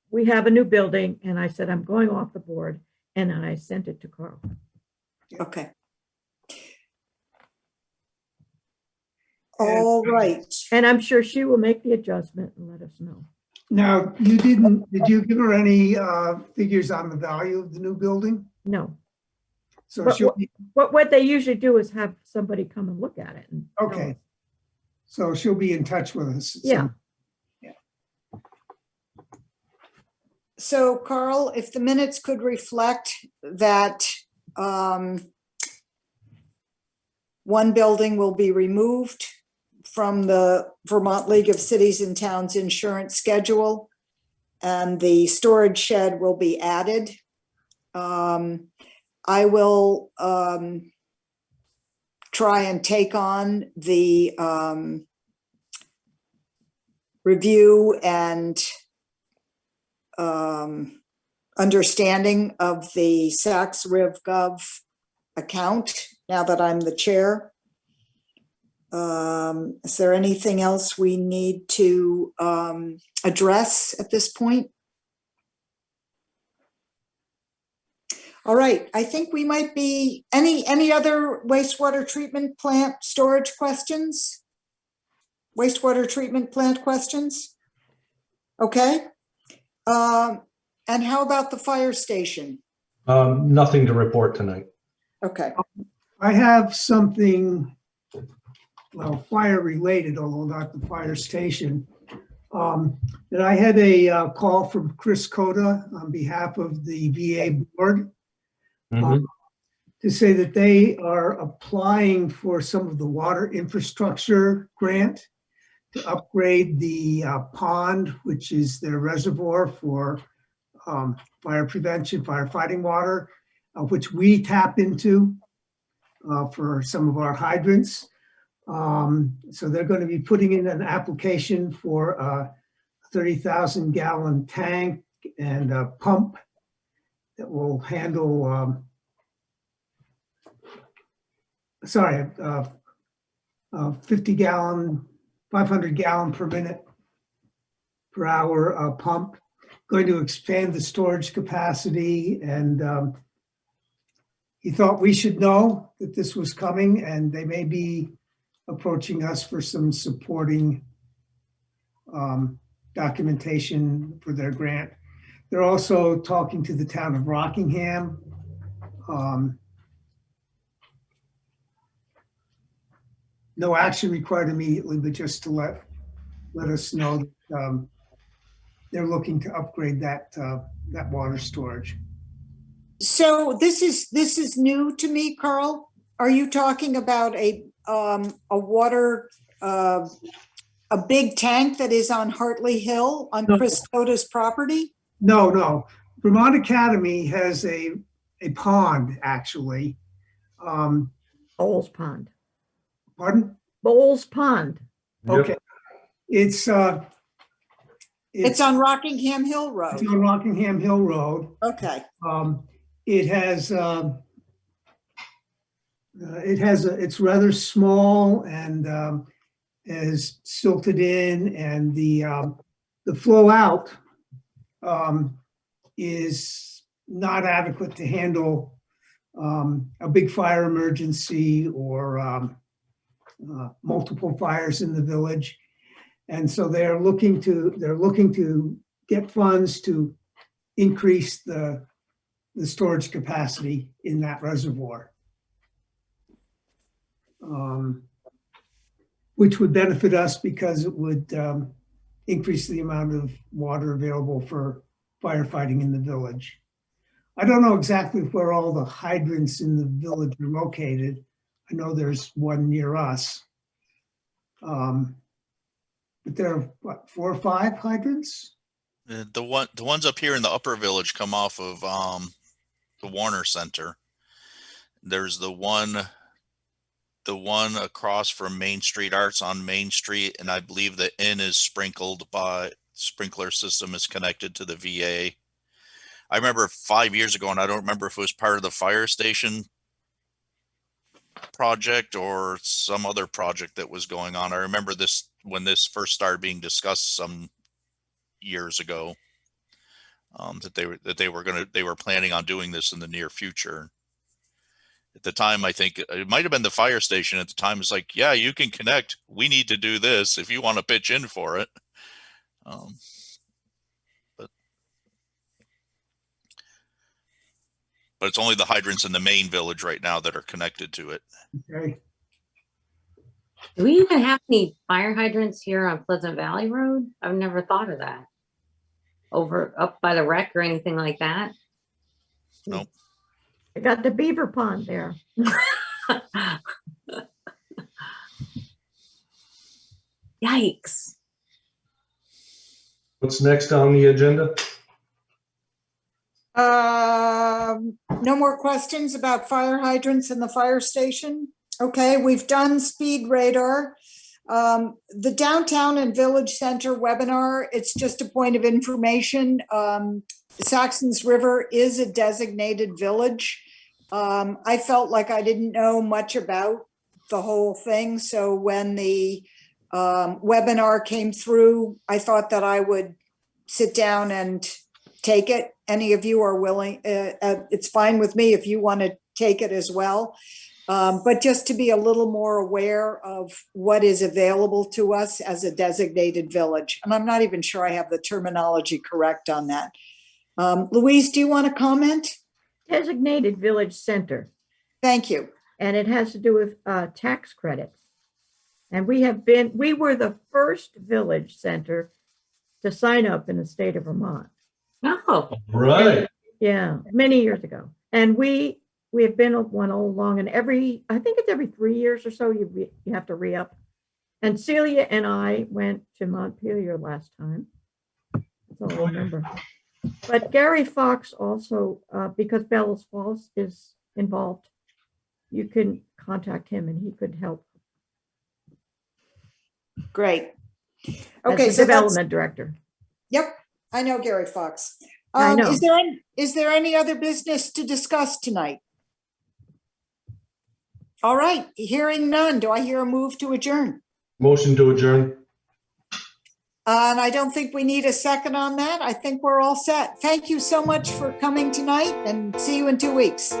[SPEAKER 8] we have a new building, and I said, I'm going off the board, and then I sent it to Carl.
[SPEAKER 4] Okay. All right.
[SPEAKER 8] And I'm sure she will make the adjustment and let us know.
[SPEAKER 2] Now, did you give her any figures on the value of the new building?
[SPEAKER 8] No.
[SPEAKER 2] So
[SPEAKER 8] But
[SPEAKER 2] she'll be,
[SPEAKER 8] what they usually do is have somebody come and look at it. And tell
[SPEAKER 2] okay.
[SPEAKER 8] us.
[SPEAKER 2] So she'll be in touch with us.
[SPEAKER 8] Yeah.
[SPEAKER 4] So Carl, if the minutes could reflect that one building will be removed from the Vermont League of Cities and Towns insurance schedule, and the storage shed will be added. I will try and take on the review and understanding of the Sax Riv Gov account now that I'm the chair. Is there anything else we need to address at this point? All right, I think we might be, any other wastewater treatment plant storage questions? Wastewater treatment plant questions? Okay. And how about the fire station?
[SPEAKER 6] Nothing to report tonight.
[SPEAKER 4] Okay.
[SPEAKER 2] I have something, well, fire related, although not the fire station. That I had a call from Chris Coda on behalf of the VA board to say that they are applying for some of the water infrastructure grant to upgrade the pond, which is their reservoir for fire prevention, firefighting water, which we tap into for some of our hydrants. So they're going to be putting in an application for a 30,000 gallon tank and a pump that will handle, 50 gallon, 500 gallon per minute per hour pump, going to expand the storage capacity. And he thought we should know that this was coming, and they may be approaching us for some supporting documentation for their grant. They're also talking to the town of Rockingham. No action required immediately, but just to let us know that they're looking to upgrade that water storage.
[SPEAKER 4] So this is new to me, Carl. Are you talking about a a water, a big tank that is on Hartley Hill on
[SPEAKER 2] No.
[SPEAKER 4] Chris Coda's property?
[SPEAKER 2] No. Vermont Academy has a pond, actually.
[SPEAKER 8] Bowles Pond.
[SPEAKER 2] Pardon?
[SPEAKER 8] Bowles Pond.
[SPEAKER 6] Yep.
[SPEAKER 2] Okay. It's
[SPEAKER 4] It's on Rockingham Hill Road.
[SPEAKER 2] It's on Rockingham Hill Road.
[SPEAKER 4] Okay,
[SPEAKER 2] It's rather small and is silted in, and the flow out is not adequate to handle a big fire emergency or multiple fires in the village. And so they're looking to get funds to increase the storage capacity in that reservoir, which would benefit us because it would increase the amount of water available for firefighting in the village. I don't know exactly where all the hydrants in the village are located. I know there's one near us. But there are, what, 4 or 5 hydrants?
[SPEAKER 7] The ones up here in the upper village come off of the Warner Center. There's the one across from Main Street Arts on Main Street, and I believe the inn is sprinkled by sprinkler system is connected to the VA. I remember 5 years ago, and I don't remember if it was part of the fire station project or some other project that was going on. I remember this when this first started being discussed some years ago, that they were planning on doing this in the near future. At the time, I think it might have been the fire station at the time. It's like, yeah, you can connect. We need to do this if you want to pitch in for it. But it's only the hydrants in the main village right now that are connected to it.
[SPEAKER 2] Okay.
[SPEAKER 5] Do we even have any fire hydrants here on Pleasant Valley Road? I've never thought of that. Over up by the wreck or anything like that?
[SPEAKER 7] Nope.
[SPEAKER 8] I got the beaver pond there.
[SPEAKER 5] Yikes.
[SPEAKER 6] What's next on the agenda?
[SPEAKER 4] no more questions about fire hydrants in the fire station? Okay, we've done speed radar. The downtown and village center webinar, it's just a point of information. Saxtons River is a designated village. I felt like I didn't know much about the whole thing. So when the webinar came through, I thought that I would sit down and take it. Any of you are willing, it's fine with me if you want to take it as well. But just to be a little more aware of what is available to us as a designated village. And I'm not even sure I have the terminology correct on that. Louise, do you want to comment?
[SPEAKER 8] Designated village center.
[SPEAKER 4] Thank you.
[SPEAKER 8] And it has to do with tax credits. And we were the first village center to sign up in the state of Vermont.
[SPEAKER 5] Oh,
[SPEAKER 6] Right.
[SPEAKER 8] Yeah, many years ago. And we have been one all along, and I think it's every 3 years or so you have to re-up. And Celia and I went to Montpelier last time. That's all I remember. But Gary Fox also, because Bellows Falls is involved, you can contact him and he could help.
[SPEAKER 4] Great.
[SPEAKER 8] As
[SPEAKER 4] Okay,
[SPEAKER 8] the
[SPEAKER 4] so
[SPEAKER 8] development director.
[SPEAKER 4] Yep, I know Gary Fox.
[SPEAKER 8] I know.
[SPEAKER 4] Is there any other business to discuss tonight? All right, hearing none. Do I hear a move to adjourn?
[SPEAKER 6] Motion to adjourn.
[SPEAKER 4] And I don't think we need a second on that. I think we're all set. Thank you so much for coming tonight and see you in 2 weeks.